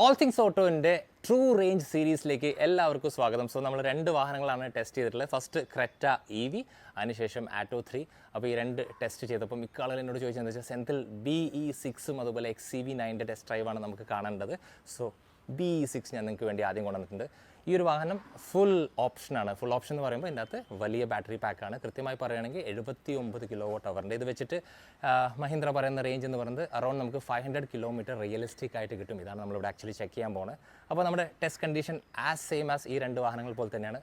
All things ഓട്ടോൻ്റെ true range സീരീസിലേക്ക് എല്ലാവർക്കും സ്വാഗതം. So നമ്മൾ രണ്ട് വാഹനങ്ങളാണ് ടെസ്റ്റ് ചെയ്തിട്ടുള്ളത്. ഫസ്റ്റ് ക്രെറ്റ EV, അതിനുശേഷം ആറ്റോ 3. അപ്പോൾ ഈ രണ്ട് ടെസ്റ്റ് ചെയ്തപ്പം ഇക്കാളുകൾ എന്നോട് ചോദിച്ചതെന്ന് വെച്ചാൽ സെന്തിൽ BE6ഉം അതുപോലെ XCV9ൻ്റെ ടെസ്റ്റ് ഡ്രൈവാണ് നമുക്ക് കാണേണ്ടത്. സോ BE6 ഞാൻ നിങ്ങൾക്ക് വേണ്ടി ആദ്യം കൊണ്ടുവന്നിട്ടുണ്ട്. ഈ ഒരു വാഹനം ഫുൾ ഓപ്ഷനാണ്. ഫുൾ ഓപ്ഷൻ എന്ന് പറയുമ്പോൾ ഇതിൻ്റെ അകത്ത് വലിയ ബാറ്ററി പാക്കാണ്. കൃത്യമായി പറയുകയാണെങ്കിൽ 79 kWh. ഇത് വെച്ചിട്ട് മഹീന്ദ്ര പറയുന്ന റേഞ്ച് എന്ന് പറയുന്നത് അറൗണ്ട് നമുക്ക് 500 കിലോമീറ്റർ റിയലിസ്റ്റിക് ആയിട്ട് കിട്ടും. ഇതാണ് നമ്മളിവിടെ ആക്ച്വലി ചെക്ക് ചെയ്യാൻ പോകുന്നത്. അപ്പോൾ നമ്മുടെ ടെസ്റ്റ് കണ്ടീഷൻ സെയിം ആസ് ഈ രണ്ട് വാഹനങ്ങൾ പോലെ തന്നെയാണ്.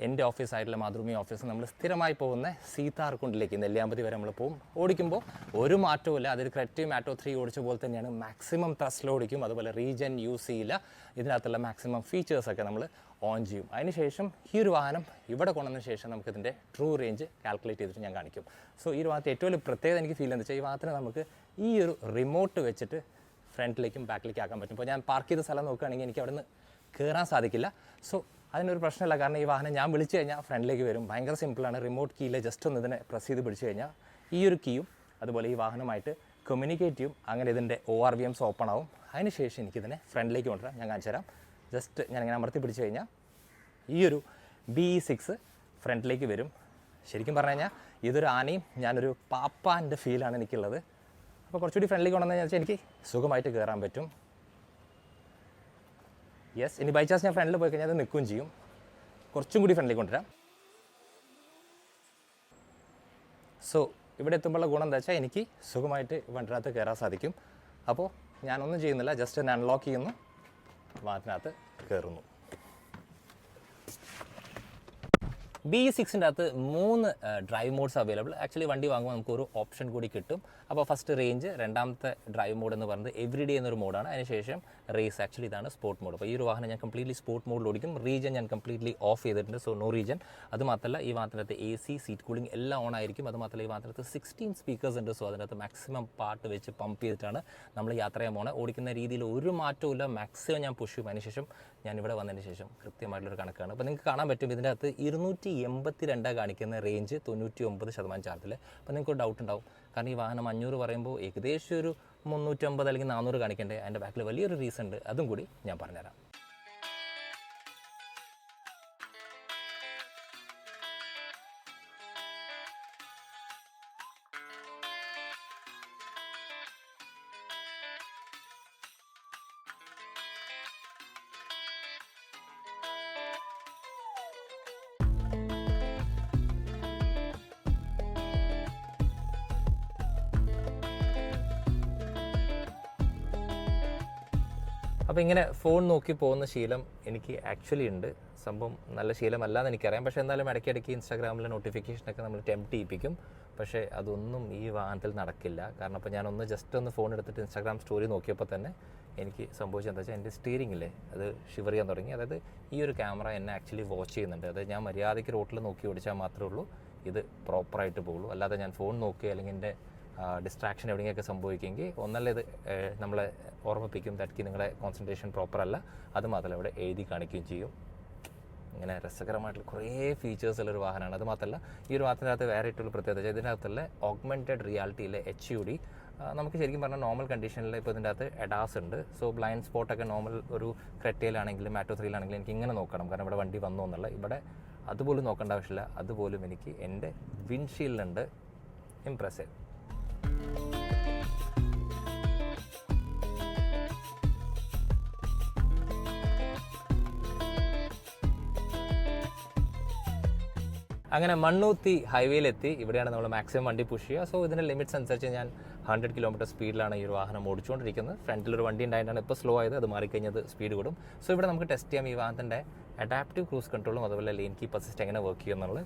എൻ്റെ ഓഫീസായിട്ടുള്ള മാതൃഭൂമി ഓഫീസ് നമ്മൾ സ്ഥിരമായി പോകുന്ന സീതാർകുണ്ടിലേക്ക് നെല്ലിയാമ്പതി വരെ നമ്മൾ പോകും. ഓടിക്കുമ്പോൾ ഒരു മാറ്റവും അതൊരു ക്രെറ്റയും ആറ്റോ 3 ഓടിച്ച പോലെ തന്നെയാണ്. മാക്സിമം ത്രസ്റ്റിൽ ഓടിക്കും, അതുപോലെ റീജൻ യൂസ് ചെയ്യില്ല. ഇതിനകത്തുള്ള മാക്സിമം ഫീച്ചേഴ്സൊക്കെ നമ്മൾ ഓൺ ചെയ്യും. അതിനുശേഷം ഈ ഒരു വാഹനം ഇവിടെ കൊണ്ടുവന്നതിന് ശേഷം നമുക്കിതിൻ്റെ ട്രൂ റേഞ്ച് കാൽക്കുലേറ്റ് ചെയ്തിട്ട് ഞാൻ കാണിക്കും. സോ ഈ ഒരു വാഹനത്തെ ഏറ്റവും വലിയ പ്രത്യേകത എനിക്ക് ഫീൽ എന്താ വെച്ചാൽ ഈ വാഹനത്തിന് നമുക്ക് ഈ ഒരു റിമോട്ട് വെച്ചിട്ട് ഫ്രണ്ടിലേക്കും ബാക്കിലേക്കും ആക്കാൻ പറ്റും. ഇപ്പോൾ ഞാൻ പാർക്ക് ചെയ്ത സ്ഥലം നോക്കുകയാണെങ്കിൽ എനിക്ക് അവിടെ നിന്ന് കയറാൻ സാധിക്കില്ല. സോ അതിനൊരു പ്രശ്നമില്ല, കാരണം ഈ വാഹനം ഞാൻ വിളിച്ചു കഴിഞ്ഞാൽ ഫ്രണ്ടിലേക്ക് വരും. ഭയങ്കര സിമ്പിളാണ്. റിമോട്ട് കീയിൽ ജസ്റ്റ് ഒന്ന് ഇതിനെ പ്രസ് ചെയ്ത് പിടിച്ചു കഴിഞ്ഞാൽ ഈ ഒരു കീയും അതുപോലെ ഈ വാഹനമായിട്ട് കമ്മ്യൂണിക്കേറ്റ് ചെയ്യും. അങ്ങനെ ഇതിൻ്റെ ORVMs ഓപ്പൺ ആവും. അതിനുശേഷം എനിക്കിതിനെ ഫ്രണ്ടിലേക്ക് കൊണ്ടുവരാം. ഞാൻ കാണിച്ചു തരാം. ജസ്റ്റ് ഞാനിങ്ങനെ അമർത്തി പിടിച്ചു കഴിഞ്ഞാൽ ഈ ഒരു BE6 ഫ്രണ്ടിലേക്ക് വരും. ശരിക്കും പറഞ്ഞു കഴിഞ്ഞാൽ ഇതൊരു ആനയും ഞാനൊരു പാപ്പാൻ്റെ ഫീലാണ് എനിക്കുള്ളത്. അപ്പോൾ കുറച്ചുകൂടി ഫ്രണ്ടിലേക്ക് കൊണ്ടുവന്നു വെച്ചാൽ എനിക്ക് സുഖമായിട്ട് കയറാൻ പറ്റും. യെസ്, ഇനി ബൈ ചാൻസ് ഞാൻ ഫ്രണ്ടിൽ പോയി കഴിഞ്ഞാൽ അത് നിൽക്കുകയും ചെയ്യും. കുറച്ചും കൂടി ഫ്രണ്ടിലേക്ക് കൊണ്ടുവരാം. സോ ഇവിടെ എത്തുമ്പോഴുള്ള ഗുണം എന്താ വെച്ചാൽ എനിക്ക് സുഖമായിട്ട് വണ്ടിനകത്ത് കയറാൻ സാധിക്കും. അപ്പോൾ ഞാനൊന്നും ചെയ്യുന്നില്ല, ജസ്റ്റ് ഒന്ന് അൺലോക്ക് ചെയ്യുന്നു, വാഹനത്തിനകത്ത് കയറുന്നു. BE6ൻ്റെ അകത്ത് 3 ഡ്രൈവ് മോഡ്സ് അവൈലബിൾ. ആക്ച്വലി വണ്ടി വാങ്ങുമ്പോൾ നമുക്ക് ഒരു ഓപ്ഷൻ കൂടി കിട്ടും. അപ്പോൾ ഫസ്റ്റ് റേഞ്ച്, രണ്ടാമത്തെ ഡ്രൈവ് മോഡ് എന്ന് പറയുന്നത് എവറിഡേ എന്നൊരു മോഡാണ്. അതിനുശേഷം റേസ്, ആക്ച്വലി ഇതാണ് സ്പോർട്ട് മോഡ്. അപ്പോൾ ഈ ഒരു വാഹനം ഞാൻ കംപ്ലീറ്റ്ലി സ്പോർട്ട് മോഡിൽ ഓടിക്കും. റീജൻ ഞാൻ കംപ്ലീറ്റ്ലി ഓഫ് ചെയ്തിട്ടുണ്ട്, സോ നോ റീജൻ. അതുമാത്രമല്ല ഈ വാഹനത്തിനകത്ത് AC, സീറ്റ് കൂളിംഗ് എല്ലാം ഓൺ ആയിരിക്കും. അതുമാത്രമല്ല ഈ വാഹനത്തിനകത്ത് 16 സ്പീക്കേഴ്സ് ഉണ്ട്. സോ അതിനകത്ത് മാക്സിമം പാട്ട് വെച്ച് പമ്പ് ചെയ്തിട്ടാണ് നമ്മൾ യാത്ര ചെയ്യാൻ പോകുന്നത്. ഓടിക്കുന്ന രീതിയിൽ ഒരു മാറ്റവും ഇല്ല. മാക്സിമം ഞാൻ പുഷ് ചെയ്യും. അതിനുശേഷം ഞാൻ ഇവിടെ വന്നതിന് ശേഷം കൃത്യമായിട്ടുള്ളൊരു കണക്കാണ്. അപ്പോൾ നിങ്ങൾക്ക് കാണാൻ പറ്റും ഇതിൻ്റെ അകത്ത് 282 കാണിക്കുന്ന റേഞ്ച്, 99% ചാർജിൽ. അപ്പോൾ നിങ്ങൾക്ക് ഒരു ഡൗട്ട് ഉണ്ടാവും, കാരണം ഈ വാഹനം 500 പറയുമ്പോൾ ഏകദേശം ഒരു 350 അല്ലെങ്കിൽ 400 കാണിക്കേണ്ടേ. അതിൻ്റെ ബാക്കിൽ വലിയൊരു റീസൺ ഉണ്ട്, അതും കൂടി ഞാൻ പറഞ്ഞുതരാം. അപ്പോൾ ഇങ്ങനെ ഫോൺ നോക്കി പോകുന്ന ശീലം എനിക്ക് ആക്ച്വലി ഉണ്ട്. സംഭവം നല്ല ശീലമല്ലാന്ന് എനിക്കറിയാം. പക്ഷേ എന്നാലും ഇടയ്ക്കിടയ്ക്ക് ഇൻസ്റ്റാഗ്രാമിലെ നോട്ടിഫിക്കേഷനൊക്കെ നമ്മൾ ടെംപ്റ്റ് ചെയ്യിപ്പിക്കും. പക്ഷേ അതൊന്നും ഈ വാഹനത്തിൽ നടക്കില്ല. കാരണം അപ്പോൾ ഞാനൊന്ന് ജസ്റ്റ് ഒന്ന് ഫോൺ എടുത്തിട്ട് ഇൻസ്റ്റാഗ്രാം സ്റ്റോറി നോക്കിയപ്പോൾ തന്നെ എനിക്ക് സംഭവിച്ചത് എന്താ വെച്ചാൽ എൻ്റെ സ്റ്റിയറിംഗില്ലേ അത് ഷിവർ ചെയ്യാൻ തുടങ്ങി. അതായത് ഈ ഒരു ക്യാമറ എന്നെ ആക്ച്വലി വാച്ച് ചെയ്യുന്നുണ്ട്. അതായത് ഞാൻ മര്യാദയ്ക്ക് റോട്ടിൽ നോക്കി ഓടിച്ചാൽ മാത്രമേ ഉള്ളൂ ഇത് പ്രോപ്പറായിട്ട് പോകുള്ളൂ. അല്ലാതെ ഞാൻ ഫോൺ നോക്കി അല്ലെങ്കിൽ എൻ്റെ ഡിസ്ട്രാക്ഷൻ എവിടെയെങ്കിലൊക്കെ സംഭവിക്കുമെങ്കിൽ ഒന്നല്ല ഇത് നമ്മളെ ഓർമ്മിപ്പിക്കും ദാറ്റ് നിങ്ങളുടെ കോൺസെൻട്രേഷൻ പ്രോപ്പർ അല്ല. അതുമാത്രമല്ല ഇവിടെ എഴുതി കാണിക്കുകയും ചെയ്യും. ഇങ്ങനെ രസകരമായിട്ടുള്ള കുറേ ഫീച്ചേഴ്സുള്ളൊരു വാഹനമാണ്. അതുമാത്രമല്ല ഈ ഒരു വാഹനത്തിനകത്ത് വേറെ ആയിട്ടുള്ള പ്രത്യേകത ഇതിനകത്തുള്ള ഓഗ്മെൻറ്റഡ് റിയാലിറ്റിയിലെ HUD നമുക്ക് ശരിക്കും പറഞ്ഞാൽ നോർമൽ കണ്ടീഷനിൽ ഇപ്പോൾ ഇതിൻ്റെ അകത്ത് ADAS ഉണ്ട്. സോ ബ്ലൈൻഡ് സ്പോട്ടൊക്കെ നോർമൽ ഒരു ക്രെറ്റയിലാണെങ്കിലും ആറ്റോ 3യിലാണെങ്കിലും എനിക്ക് ഇങ്ങനെ നോക്കണം, കാരണം ഇവിടെ വണ്ടി വന്നു എന്നുള്ള. ഇവിടെ അതുപോലും നോക്കേണ്ട ആവശ്യമില്ല. അതുപോലും എനിക്ക് എൻ്റെ വിൻഷീൽഡുണ്ട്. ഇംപ്രസീവ്. അങ്ങനെ മണ്ണൂത്തി ഹൈവേയിലെത്തി. ഇവിടെയാണ് നമ്മൾ മാക്സിമം വണ്ടി പുഷ് ചെയ്യുക. സോ ഇതിൻ്റെ ലിമിറ്റ്സ് അനുസരിച്ച് ഞാൻ 100 കിലോമീറ്റർ സ്പീഡിലാണ് ഈ ഒരു വാഹനം ഓടിച്ചുകൊണ്ടിരിക്കുന്നത്. ഫ്രണ്ടിലൊരു വണ്ടി ഉണ്ടായിട്ടാണ് ഇപ്പോൾ സ്ലോ ആയത്. അത് മാറിക്കഴിഞ്ഞത് സ്പീഡ് കൂടും. സോ ഇവിടെ നമുക്ക് ടെസ്റ്റ് ചെയ്യാം ഈ വാഹനത്തിൻ്റെ അഡാപ്റ്റീവ് ക്രൂസ് കൺട്രോളും അതുപോലെ ലെയിൻ കീപ്പ് അസിസ്റ്റ് എങ്ങനെ വർക്ക് ചെയ്യുമെന്നുള്ളത്.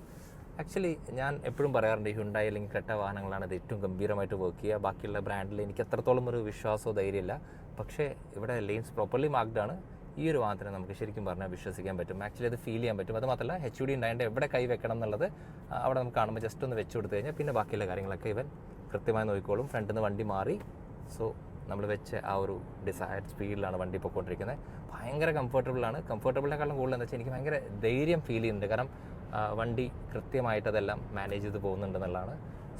ആക്ച്വലി ഞാൻ എപ്പോഴും പറയാറുണ്ട് ഹ്യുണ്ടായി അല്ലെങ്കിൽ ക്രെറ്റ വാഹനങ്ങളാണ് ഇത് ഏറ്റവും ഗംഭീരമായിട്ട് വർക്ക് ചെയ്യുക. ബാക്കിയുള്ള ബ്രാൻഡിൽ എനിക്ക് എത്രത്തോളം ഒരു വിശ്വാസമോ ധൈര്യമില്ല. പക്ഷേ ഇവിടെ ലെയിൻസ് പ്രോപ്പർലി മാർക്ക്ഡ് ആണ്. ഈ ഒരു വാഹനത്തിനെ നമുക്ക് ശരിക്കും പറഞ്ഞാൽ വിശ്വസിക്കാൻ പറ്റും. ആക്ച്വലി അത് ഫീൽ ചെയ്യാൻ പറ്റും. അത് മാത്രമല്ല HUD ഉണ്ടായിട്ട് എവിടെ കൈ വെക്കണം എന്നുള്ളത് അവിടെ നമുക്ക് കാണുമ്പോൾ ജസ്റ്റ് ഒന്ന് വെച്ച് കൊടുത്തു കഴിഞ്ഞാൽ പിന്നെ ബാക്കിയുള്ള കാര്യങ്ങളൊക്കെ ഇവൻ കൃത്യമായി നോക്കിക്കോളും. ഫ്രണ്ടിൽ നിന്ന് വണ്ടി മാറി. സോ നമ്മൾ വെച്ച ആ ഒരു ഡിസൈഡ് സ്പീഡിലാണ് വണ്ടി പോയിക്കൊണ്ടിരിക്കുന്നത്. ഭയങ്കര കംഫർട്ടബിളാണ്. കംഫർട്ടബിളിനെക്കാളും കൂടുതൽ എന്താ വെച്ചാൽ എനിക്ക് ഭയങ്കര ധൈര്യം ഫീൽ ചെയ്യുന്നുണ്ട്. കാരണം വണ്ടി കൃത്യമായിട്ട് അതെല്ലാം മാനേജ് ചെയ്ത് പോകുന്നുണ്ടെന്നുള്ളതാണ്.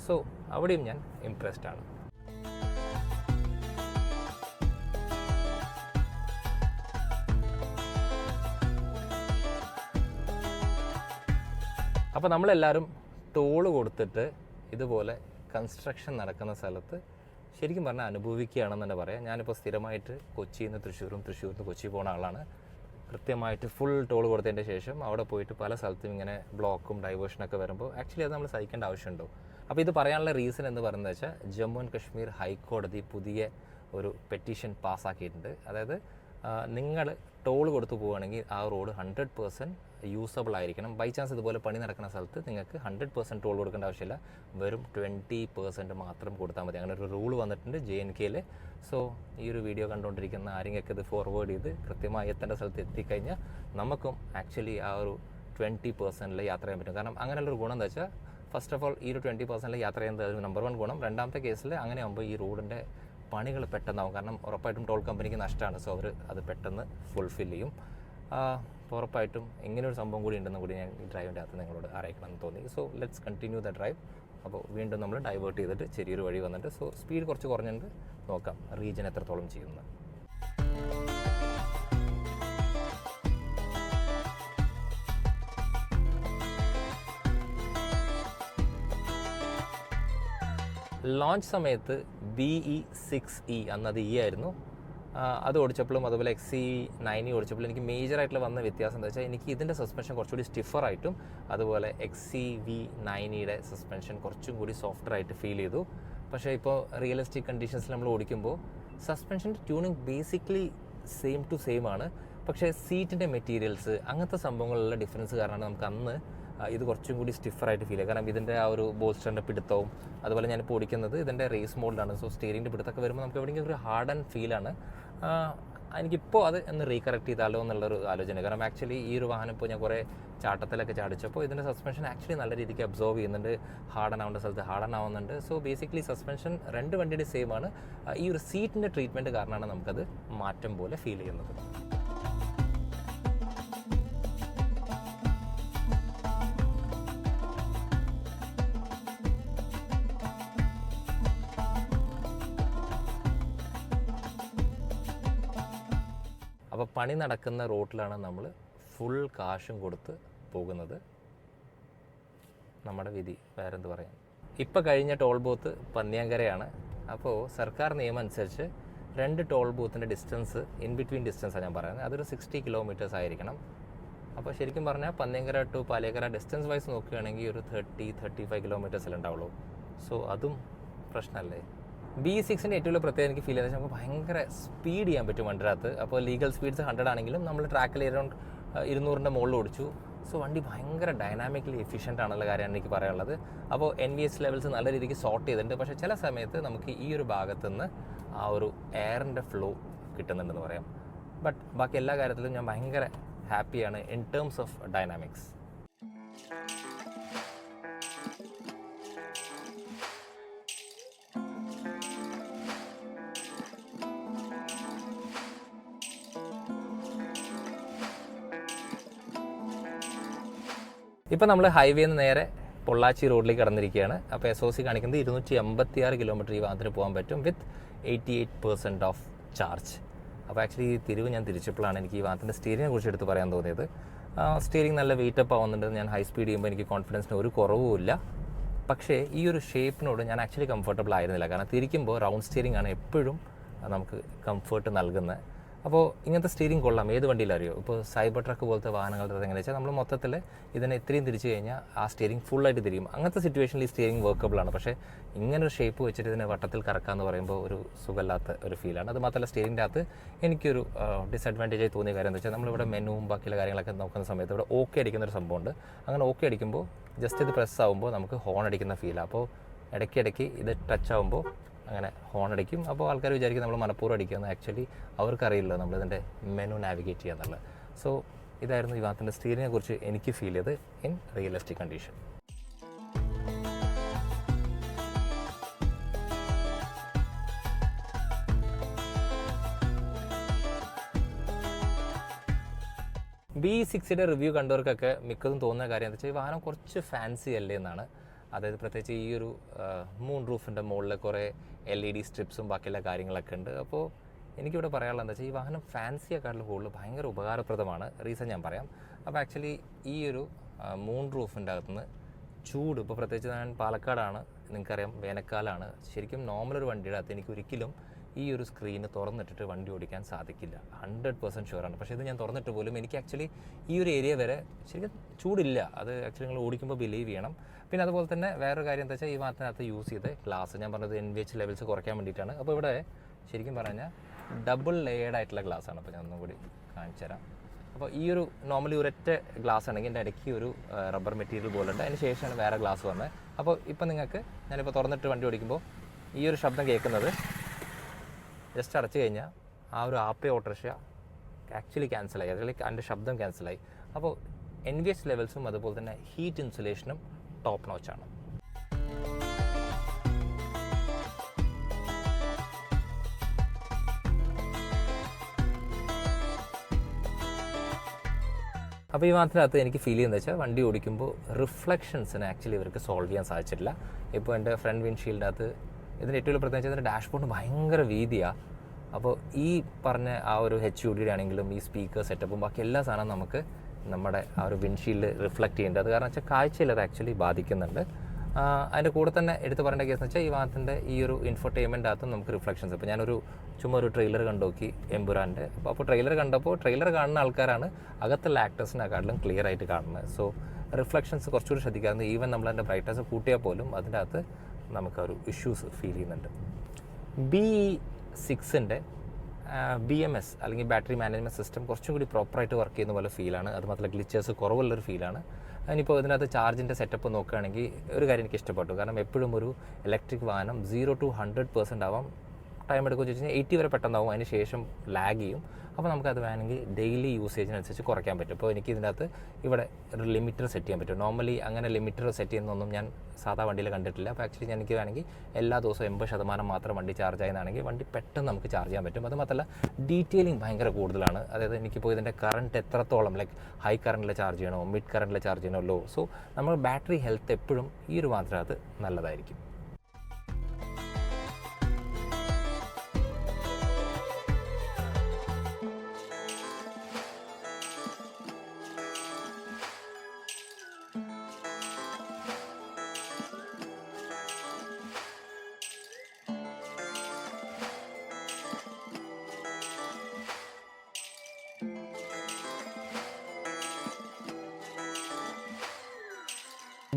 സോ അവിടെയും ഞാൻ ഇംപ്രസ്ഡ് ആണ്. അപ്പോൾ നമ്മളെല്ലാവരും ടോൾ കൊടുത്തിട്ട് ഇതുപോലെ കൺസ്ട്രക്ഷൻ നടക്കുന്ന സ്ഥലത്ത് ശരിക്കും പറഞ്ഞാൽ അനുഭവിക്കുകയാണെന്ന് തന്നെ പറയാം. ഞാനിപ്പോൾ സ്ഥിരമായിട്ട് കൊച്ചിയിൽ നിന്ന് തൃശ്ശൂരും തൃശ്ശൂരിൽ നിന്ന് കൊച്ചി പോകുന്ന ആളാണ്. കൃത്യമായിട്ട് ഫുൾ ടോൾ കൊടുത്തതിൻ്റെ ശേഷം അവിടെ പോയിട്ട് പല സ്ഥലത്തും ഇങ്ങനെ ബ്ലോക്കും ഡൈവേഷനൊക്കെ വരുമ്പോൾ ആക്ച്വലി അത് നമ്മൾ സഹിക്കേണ്ട ആവശ്യമുണ്ടോ? അപ്പോൾ ഇത് പറയാനുള്ള റീസൺ എന്ന് പറയുന്നത് വെച്ചാൽ ജമ്മു ആൻഡ് കശ്മീർ ഹൈക്കോടതി പുതിയ ഒരു പെറ്റീഷൻ പാസ്സാക്കിയിട്ടുണ്ട്. അതായത് നിങ്ങൾ ടോൾ കൊടുത്തു പോവുകയാണെങ്കിൽ ആ റോഡ് 100% യൂസബിൾ ആയിരിക്കണം. ബൈ ചാൻസ് ഇതുപോലെ പണി നടക്കുന്ന സ്ഥലത്ത് നിങ്ങൾക്ക് 100% ടോൾ കൊടുക്കേണ്ട ആവശ്യമില്ല, വെറും 20% മാത്രം കൊടുത്താൽ മതി. അങ്ങനെ ഒരു റൂൾ വന്നിട്ടുണ്ട് JNKയിൽ. സോ ഈ ഒരു വീഡിയോ കണ്ടുകൊണ്ടിരിക്കുന്ന ആരെങ്കിലും ഇത് ഫോർവേഡ് ചെയ്ത് കൃത്യമായി എത്തേണ്ട സ്ഥലത്ത് എത്തിക്കഴിഞ്ഞാൽ നമുക്കും ആക്ച്വലി ആ ഒരു 20% യാത്ര ചെയ്യാൻ പറ്റും. കാരണം അങ്ങനെയുള്ളൊരു ഗുണം എന്താ വെച്ചാൽ, ഫസ്റ്റ് ഓഫ് ഓൾ ഈ ഒരു 20% യാത്ര ചെയ്യുന്നത് ഒരു നമ്പർ 1 ഗുണം. രണ്ടാമത്തെ കേസിൽ അങ്ങനെ ആകുമ്പോൾ ഈ റോഡിൻ്റെ പണികൾ പെട്ടെന്നാവും. കാരണം ഉറപ്പായിട്ടും ടോൾ കമ്പനിക്ക് നഷ്ടമാണ്. സോ അവർ അത് പെട്ടെന്ന് ഫുൾഫിൽ ചെയ്യും. ഉറപ്പായിട്ടും ഇങ്ങനെ ഒരു സംഭവം കൂടി ഉണ്ടെന്നും കൂടി ഞാൻ ഈ ഡ്രൈവിൻ്റെ അകത്ത് നിങ്ങളോട് അറിയിക്കണം എന്ന് തോന്നി. So let's continue the drive. അപ്പോൾ വീണ്ടും നമ്മൾ ഡൈവേർട്ട് ചെയ്തിട്ട് ചെറിയൊരു വഴി വന്നിട്ട്, സോ സ്പീഡ് കുറച്ച് കുറഞ്ഞിട്ട് നോക്കാം റീജിയൻ എത്രത്തോളം ചെയ്യുന്നത്. ലോഞ്ച് സമയത്ത് BE6E അന്നത് ആയിരുന്നു. അത് ഓടിച്ചപ്പോഴും അതുപോലെ XC90 ഓടിച്ചപ്പോഴും എനിക്ക് മേജറായിട്ടുള്ള വന്ന വ്യത്യാസം എന്താ വെച്ചാൽ, എനിക്ക് ഇതിൻ്റെ സസ്പെൻഷൻ കുറച്ചുകൂടി സ്റ്റിഫറായിട്ടും അതുപോലെ XCV90യുടെ സസ്പെൻഷൻ കുറച്ചും കൂടി സോഫ്റ്ററായിട്ട് ഫീൽ ചെയ്തു. പക്ഷേ ഇപ്പോൾ റിയലിസ്റ്റിക് കണ്ടീഷൻസിൽ നമ്മൾ ഓടിക്കുമ്പോൾ സസ്പെൻഷൻ്റെ tuning basically same to same ആണ്. പക്ഷേ സീറ്റിൻ്റെ മെറ്റീരിയൽസ് അങ്ങനത്തെ സംഭവങ്ങളിലുള്ള ഡിഫറൻസ് കാരണമാണ് നമുക്ക് അന്ന് ഇത് കുറച്ചും കൂടി സ്റ്റിഫറായിട്ട് ഫീൽ ചെയ്യുക. കാരണം ഇതിൻ്റെ ആ ഒരു ബോൾസ്റ്ററിൻ്റെ പിടുത്തവും അതുപോലെ ഞാനിപ്പോൾ ഓടിക്കുന്നത് ഇതിൻ്റെ റേസ് മോഡിലാണ്. സോ സ്റ്റിയറിംഗിൻ്റെ പിടുത്തൊക്കെ വരുമ്പോൾ നമുക്ക് എവിടെയെങ്കിലും ഒരു ഹാർഡ് ആൻഡ് ഫീലാണ്. എനിക്കിപ്പോൾ അത് ഒന്ന് റീകറക്റ്റ് ചെയ്താലോ എന്നുള്ളൊരു ആലോചന. കാരണം ആക്ച്വലി ഈ ഒരു വാഹനം ഇപ്പോൾ ഞാൻ കുറേ ചാട്ടത്തിലൊക്കെ ചാടിച്ചപ്പോൾ ഇതിൻ്റെ സസ്പെൻഷൻ ആക്ച്വലി നല്ല രീതിക്ക് അബ്സോർവ് ചെയ്യുന്നുണ്ട്. ഹാർഡൻ ആവേണ്ട സ്ഥലത്ത് ഹാർഡൻ ആവുന്നുണ്ട്. സോ ബേസിക്കലി സസ്പെൻഷൻ രണ്ട് വണ്ടിയുടെ സെയിം ആണ്. ഈ ഒരു സീറ്റിൻ്റെ ട്രീറ്റ്മെൻറ്റ് കാരണമാണ് നമുക്കത് മാറ്റം പോലെ ഫീൽ ചെയ്യുന്നത്. അപ്പോൾ പണി നടക്കുന്ന റോട്ടിലാണ് നമ്മൾ ഫുൾ കാശും കൊടുത്ത് പോകുന്നത്. നമ്മുടെ വിധി, വേറെന്ത് പറയാൻ. ഇപ്പോൾ കഴിഞ്ഞ ടോൾ ബൂത്ത് പന്നിയങ്കരയാണ്. അപ്പോൾ സർക്കാർ നിയമം അനുസരിച്ച് 2 ടോൾ ബൂത്തിൻ്റെ ഡിസ്റ്റൻസ് ഇൻ ബിറ്റ്വീൻ ഡിസ്റ്റൻസാണ് ഞാൻ പറയുന്നത്. അതൊരു 60 കിലോമീറ്റേഴ്സ് ആയിരിക്കണം. അപ്പോൾ ശരിക്കും പറഞ്ഞാൽ Panniyankara to Palekkara distance wise നോക്കുകയാണെങ്കിൽ ഒരു 30-35 കിലോമീറ്റേഴ്സിൽ ഉണ്ടാവുള്ളൂ. സോ അതും പ്രശ്നമല്ലേ. BE6ൻ്റെ ഏറ്റവും വലിയ പ്രത്യേകത എനിക്ക് ഫീൽ ചെയ്താൽ നമുക്ക് ഭയങ്കര സ്പീഡ് ചെയ്യാൻ പറ്റും വണ്ടിനകത്ത്. അപ്പോൾ ലീഗൽ സ്പീഡ്സ് 100 ആണെങ്കിലും നമ്മൾ ട്രാക്കിൽ അറൗണ്ട് 200ൻ്റെ മുകളിൽ ഓടിച്ചു. സോ വണ്ടി ഭയങ്കര ഡൈനാമിക്കലി എഫിഷ്യൻ്റ് ആണെന്നുള്ള കാര്യമാണ് എനിക്ക് പറയാനുള്ളത്. അപ്പോൾ NVH ലെവൽസ് നല്ല രീതിക്ക് സോർട്ട് ചെയ്തിട്ടുണ്ട്. പക്ഷേ ചില സമയത്ത് നമുക്ക് ഈ ഒരു ഭാഗത്തു നിന്ന് ആ ഒരു എയറിൻ്റെ ഫ്ലോ കിട്ടുന്നുണ്ടെന്ന് പറയാം. ബട്ട് ബാക്കി എല്ലാ കാര്യത്തിലും ഞാൻ ഭയങ്കര ഹാപ്പിയാണ് ഇൻ ടേംസ് ഓഫ് ഡൈനാമിക്സ്. ഇപ്പോൾ നമ്മൾ ഹൈവേയിൽ നിന്ന് നേരെ പൊള്ളാച്ചി റോഡിലേക്ക് കടന്നിരിക്കുകയാണ്. അപ്പോൾ SOC കാണിക്കുന്നത് 286 കിലോമീറ്റർ ഈ വാഹനത്തിന് പോകാൻ പറ്റും വിത്ത് 88% ഓഫ് ചാർജ്. അപ്പോൾ ആക്ച്വലി ഈ തിരിവ് ഞാൻ തിരിച്ചപ്പോഴാണ് എനിക്ക് ഈ വാഹനത്തിൻ്റെ സ്റ്റിയറിങ്ങിനെ കുറിച്ച് എടുത്ത് പറയാൻ തോന്നിയത്. സ്റ്റിയറിംഗ് നല്ല വെയിറ്റപ്പ് ആവുന്നുണ്ട്. ഞാൻ ഹൈ സ്പീഡ് ചെയ്യുമ്പോൾ എനിക്ക് കോൺഫിഡൻസിന് ഒരു കുറവുമില്ല. പക്ഷേ ഈ ഒരു ഷേപ്പിനോട് ഞാൻ ആക്ച്വലി കംഫർട്ടബിൾ ആയിരുന്നില്ല. കാരണം തിരിക്കുമ്പോൾ റൗണ്ട് സ്റ്റിയറിംഗ് ആണ് എപ്പോഴും നമുക്ക് കംഫർട്ട് നൽകുന്നത്. അപ്പോൾ ഇങ്ങനത്തെ സ്റ്റിയറിംഗ് കൊള്ളാം ഏത് വണ്ടിയിലറിയോ. ഇപ്പോൾ സൈബർ ട്രക്ക് പോലത്തെ വാഹനങ്ങളുടെ എങ്ങനെയാണെന്ന് വെച്ചാൽ നമ്മൾ മൊത്തത്തിൽ ഇതിനെ ഇത്രയും തിരിച്ചു കഴിഞ്ഞാൽ ആ സ്റ്റിയറിംഗ് ഫുള്ളായിട്ട് തിരിയും. അങ്ങനത്തെ സിറ്റുവേഷനിൽ ഈ സ്റ്റിയറിംഗ് വർക്കബിളാണ്. പക്ഷേ ഇങ്ങനൊരു ഷേപ്പ് വെച്ചിട്ട് ഇതിനെ വട്ടത്തിൽ കറക്കാമെന്ന് പറയുമ്പോൾ ഒരു സുഖമില്ലാത്ത ഒരു ഫീലാണ്. അത് മാത്രമല്ല സ്റ്റിയറിംഗിൻ്റെ അകത്ത് എനിക്കൊരു ഡിസഡ്വാൻറ്റേജായി തോന്നിയ കാര്യം എന്താ വെച്ചാൽ, നമ്മളിവിടെ മെനുവും ബാക്കിയുള്ള കാര്യങ്ങളൊക്കെ നോക്കുന്ന സമയത്ത് ഇവിടെ ഓക്കെ അടിക്കുന്നൊരു സംഭവമുണ്ട്. അങ്ങനെ ഓക്കെ അടിക്കുമ്പോൾ ജസ്റ്റ് ഇത് പ്രസ് ആകുമ്പോൾ നമുക്ക് ഹോൺ അടിക്കുന്ന ഫീലാണ്. അപ്പോൾ ഇടയ്ക്കിടയ്ക്ക് ഇത് ടച്ച് ആകുമ്പോൾ അങ്ങനെ ഹോൺ അടിക്കും. അപ്പോൾ ആൾക്കാർ വിചാരിക്കും നമ്മൾ മനഃപൂർവ്വം അടിക്കുമെന്ന്. ആക്ച്വലി അവർക്കറിയില്ല നമ്മളിതിൻ്റെ മെനു നാവിഗേറ്റ് ചെയ്യുക എന്നുള്ളത്. സോ ഇതായിരുന്നു ഈ വാഹനത്തിൻ്റെ സ്റ്റിയറിങ്ങിനെ കുറിച്ച് എനിക്ക് ഫീൽ ചെയ്ത് ഇൻ റിയലിസ്റ്റിക് കണ്ടീഷൻ. BE6യുടെ റിവ്യൂ കണ്ടവർക്കൊക്കെ മിക്കതും തോന്നുന്ന കാര്യം എന്താ വെച്ചാൽ, ഈ വാഹനം കുറച്ച് ഫാൻസി അല്ലേ എന്നാണ്. അതായത് പ്രത്യേകിച്ച് ഈ ഒരു മൂൺ റൂഫിൻ്റെ മുകളിൽ കുറേ LED സ്ട്രിപ്സും ബാക്കിയുള്ള കാര്യങ്ങളൊക്കെ ഉണ്ട്. അപ്പോൾ എനിക്കിവിടെ പറയാനുള്ളത് എന്താ വെച്ചാൽ, ഈ വാഹനം ഫാൻസിയെക്കാട്ടിലും കൂടുതൽ ഭയങ്കര ഉപകാരപ്രദമാണ്. റീസൺ ഞാൻ പറയാം. അപ്പോൾ ആക്ച്വലി ഈ ഒരു മൂൺ റൂഫിൻ്റെ അകത്തുനിന്ന് ചൂട്, ഇപ്പോൾ പ്രത്യേകിച്ച് ഞാൻ പാലക്കാടാണ്, നിങ്ങൾക്കറിയാം വേനൽക്കാലമാണ്. ശരിക്കും നോർമൽ ഒരു വണ്ടിയുടെ അകത്ത് എനിക്ക് ഒരിക്കലും ഈ ഒരു സ്ക്രീന് തുറന്നിട്ടിട്ട് വണ്ടി ഓടിക്കാൻ സാധിക്കില്ല, 100% ഷുവറാണ്. പക്ഷേ ഇത് ഞാൻ തുറന്നിട്ട് പോലും എനിക്ക് ആക്ച്വലി ഈ ഒരു ഏരിയ വരെ ശരിക്കും ചൂടില്ല. അത് ആക്ച്വലി നിങ്ങൾ ഓടിക്കുമ്പോൾ ബിലീവ് ചെയ്യണം. പിന്നെ അതുപോലെ തന്നെ വേറൊരു കാര്യം എന്താ വെച്ചാൽ ഈ ഭാഗത്തിനകത്ത് യൂസ് ചെയ്ത് ഗ്ലാസ്, ഞാൻ പറഞ്ഞത് NVH ലെവൽസ് കുറയ്ക്കാൻ വേണ്ടിയിട്ടാണ്. അപ്പോൾ ഇവിടെ ശരിക്കും പറഞ്ഞാൽ ഡബിൾ ലെയേർഡ് ആയിട്ടുള്ള ഗ്ലാസ്സാണ്. അപ്പോൾ ഞാൻ ഒന്നും കൂടി കാണിച്ചു തരാം. അപ്പോൾ ഈ ഒരു നോർമലി ഒരൊറ്റ ഗ്ലാസ് ആണെങ്കിൽ എൻ്റെ ഇടയ്ക്ക് ഒരു റബ്ബർ മെറ്റീരിയൽ പോലെ ഉണ്ട്. അതിന് ശേഷമാണ് വേറെ ഗ്ലാസ് വന്നത്. അപ്പോൾ ഇപ്പം നിങ്ങൾക്ക് ഞാനിപ്പോൾ തുറന്നിട്ട് വണ്ടി ഓടിക്കുമ്പോൾ ഈ ഒരു ശബ്ദം കേൾക്കുന്നത് ജസ്റ്റ് അടച്ചു കഴിഞ്ഞാൽ ആ ഒരു ആപ്പേ ഓട്ടോറിക്ഷ ആക്ച്വലി ക്യാൻസലായി, അതിലേക്ക് അതിൻ്റെ ശബ്ദം ക്യാൻസലായി. അപ്പോൾ NVH ലെവൽസും അതുപോലെ തന്നെ ഹീറ്റ് ഇൻസുലേഷനും ടോപ്പ് നോച്ചാണ്. അപ്പോൾ ഈ മാത്രത്തിനകത്ത് എനിക്ക് ഫീൽ ചെയ്യുന്നത് വെച്ചാൽ വണ്ടി ഓടിക്കുമ്പോൾ റിഫ്ലക്ഷൻസിന് ആക്ച്വലി ഇവർക്ക് സോൾവ് ചെയ്യാൻ സാധിച്ചിട്ടില്ല. ഇപ്പോൾ എൻ്റെ ഫ്രണ്ട് വിൻഷീൽഡിനകത്ത് ഇതിൻ്റെ ഏറ്റവും പ്രത്യേകിച്ച് ഇതിൻ്റെ ഡാഷ്ബോർഡ് ഭയങ്കര വീതിയാണ്. അപ്പോൾ ഈ പറഞ്ഞ ആ ഒരു HUD ആണെങ്കിലും ഈ സ്പീക്കർ സെറ്റപ്പും ബാക്കി എല്ലാ സാധനവും നമുക്ക് നമ്മുടെ ആ ഒരു വിൻഷീൽഡ് റിഫ്ലക്റ്റ് ചെയ്യേണ്ടത്. അത് കാരണം വെച്ചാൽ കാഴ്ചയിൽ അത് ആക്ച്വലി ബാധിക്കുന്നുണ്ട്. അതിൻ്റെ കൂടെ തന്നെ എടുത്ത് പറയേണ്ട കേസ് എന്ന് വെച്ചാൽ ഈ ഭാഗത്തിൻ്റെ ഈ ഒരു ഇൻഫോർടൈൻമെൻ്റ് അകത്തും നമുക്ക് റിഫ്ലക്ഷൻസ്. ഇപ്പോൾ ഞാനൊരു ചുമ്മാ ഒരു ട്രെയിലർ കണ്ടു നോക്കി എംപുരാൻ്റെ. അപ്പോൾ ട്രെയിലർ കണ്ടപ്പോൾ ട്രെയിലർ കാണുന്ന ആൾക്കാരാണ് അകത്തുള്ള ആക്ടേഴ്സിനെക്കാട്ടിലും ക്ലിയർ ആയിട്ട് കാണുന്നത്. സോ റിഫ്ലക്ഷൻസ് കുറച്ചുകൂടി ശ്രദ്ധിക്കാറുണ്ട്. ഈവൻ നമ്മളതിൻ്റെ ബ്രൈറ്റ്നസ് കൂട്ടിയാൽ പോലും അതിൻ്റെ അകത്ത് നമുക്കൊരു ഇഷ്യൂസ് ഫീൽ ചെയ്യുന്നുണ്ട്. BE6ൻ്റെ BMS അല്ലെങ്കിൽ ബാറ്ററി മാനേജ്മെൻറ്റ് സിസ്റ്റം കുറച്ചും കൂടി പ്രോപ്പറായിട്ട് വർക്ക് ചെയ്യുന്ന പോലെ ഫീലാണ്. അത് മാത്രമല്ല ഗ്ലിച്ചേഴ്സ് കുറവുള്ളൊരു ഫീലാണ്. അതിനിപ്പോൾ ഇതിനകത്ത് ചാർജിൻ്റെ സെറ്റപ്പ് നോക്കുകയാണെങ്കിൽ ഒരു കാര്യം എനിക്ക് ഇഷ്ടപ്പെട്ടു. കാരണം എപ്പോഴും ഒരു ഇലക്ട്രിക് വാഹനം 0 to 100% ആവാം ടൈം എടുക്കുമെന്ന് വെച്ച് കഴിഞ്ഞാൽ 80 വരെ പെട്ടെന്നാവും, അതിന് ശേഷം ലാഗ് ചെയ്യും. അപ്പോൾ നമുക്കത് വേണമെങ്കിൽ ഡെയിലി യൂസേജിനനുസരിച്ച് കുറയ്ക്കാൻ പറ്റും. അപ്പോൾ എനിക്ക് ഇതിൻ്റെ അകത്ത് ഇവിടെ ഒരു ലിമിറ്റർ സെറ്റ് ചെയ്യാൻ പറ്റും. നോർമലി അങ്ങനെ ലിമിറ്റർ സെറ്റ് ചെയ്യുന്നതൊന്നും ഞാൻ സാധാ വണ്ടിയിൽ കണ്ടിട്ടില്ല. അപ്പോൾ ആക്ച്വലി എനിക്ക് വേണമെങ്കിൽ എല്ലാ ദിവസവും 80% മാത്രം വണ്ടി ചാർജ് ആയെന്നാണെങ്കിൽ വണ്ടി പെട്ടെന്ന് നമുക്ക് ചാർജ് ചെയ്യാൻ പറ്റും. അത് മാത്രമല്ല ഡീറ്റെയിലിംഗ് ഭയങ്കര കൂടുതലാണ്. അതായത് എനിക്കിപ്പോൾ ഇതിൻ്റെ കറണ്ട് എത്രത്തോളം ലൈക്ക് ഹൈ കറണ്ടിൽ ചാർജ് ചെയ്യണോ, മിഡ് കറണ്ടിൽ ചാർജ് ചെയ്യണോ, ലോ. സോ നമ്മൾ ബാറ്ററി ഹെൽത്ത് എപ്പോഴും ഈ ഒരു മാത്രമത് നല്ലതായിരിക്കും.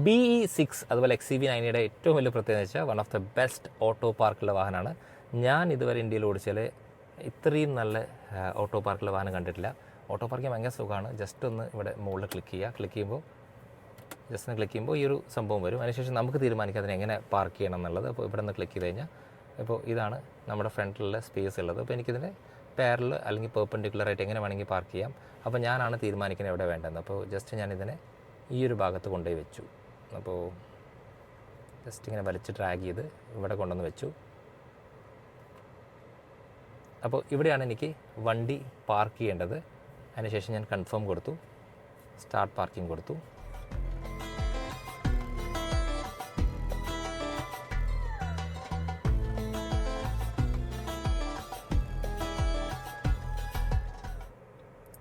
BE6 അതുപോലെ XEV90യുടെ ഏറ്റവും വലിയ പ്രത്യേകത വെച്ചാൽ one of the best auto പാർക്കുള്ള വാഹനമാണ്. ഞാൻ ഇതുവരെ ഇന്ത്യയിൽ ഓടിച്ചാൽ ഇത്രയും നല്ല ഓട്ടോ പാർക്കുള്ള വാഹനം കണ്ടിട്ടില്ല. ഓട്ടോ പാർക്ക് ഭയങ്കര സുഖമാണ്. ജസ്റ്റ് ഒന്ന് ഇവിടെ മുകളിൽ ക്ലിക്ക് ചെയ്യുമ്പോൾ ജസ്റ്റ് ഒന്ന് ക്ലിക്ക് ചെയ്യുമ്പോൾ ഈ ഒരു സംഭവം വരും. അതിനുശേഷം നമുക്ക് തീരുമാനിക്കാം അതിന് എങ്ങനെ പാർക്ക് ചെയ്യണം എന്നുള്ളത്. അപ്പോൾ ഇവിടെ നിന്ന് ക്ലിക്ക് ചെയ്ത് കഴിഞ്ഞാൽ ഇപ്പോൾ ഇതാണ് നമ്മുടെ ഫ്രണ്ടിലുള്ള സ്പേസ് ഉള്ളത്. അപ്പോൾ എനിക്കിതിനെ പാരലൽ അല്ലെങ്കിൽ പെർപെൻഡിക്കുലറായിട്ട് എങ്ങനെ വേണമെങ്കിൽ പാർക്ക് ചെയ്യാം. അപ്പോൾ ഞാനാണ് തീരുമാനിക്കുന്നത് എവിടെ വേണ്ടതെന്ന്. അപ്പോൾ ജസ്റ്റ് ഞാനിതിനെ ഈ ഒരു ഭാഗത്ത് കൊണ്ടുപോയി വെച്ചു. അപ്പോൾ ജസ്റ്റ് ഇങ്ങനെ വലിച്ച് ഡ്രാഗ് ചെയ്ത് ഇവിടെ കൊണ്ടുവന്ന് വെച്ചു. അപ്പോൾ ഇവിടെയാണ് എനിക്ക് വണ്ടി പാർക്ക് ചെയ്യേണ്ടത്. അതിനുശേഷം ഞാൻ കൺഫേം കൊടുത്തു, സ്റ്റാർട്ട് പാർക്കിംഗ് കൊടുത്തു.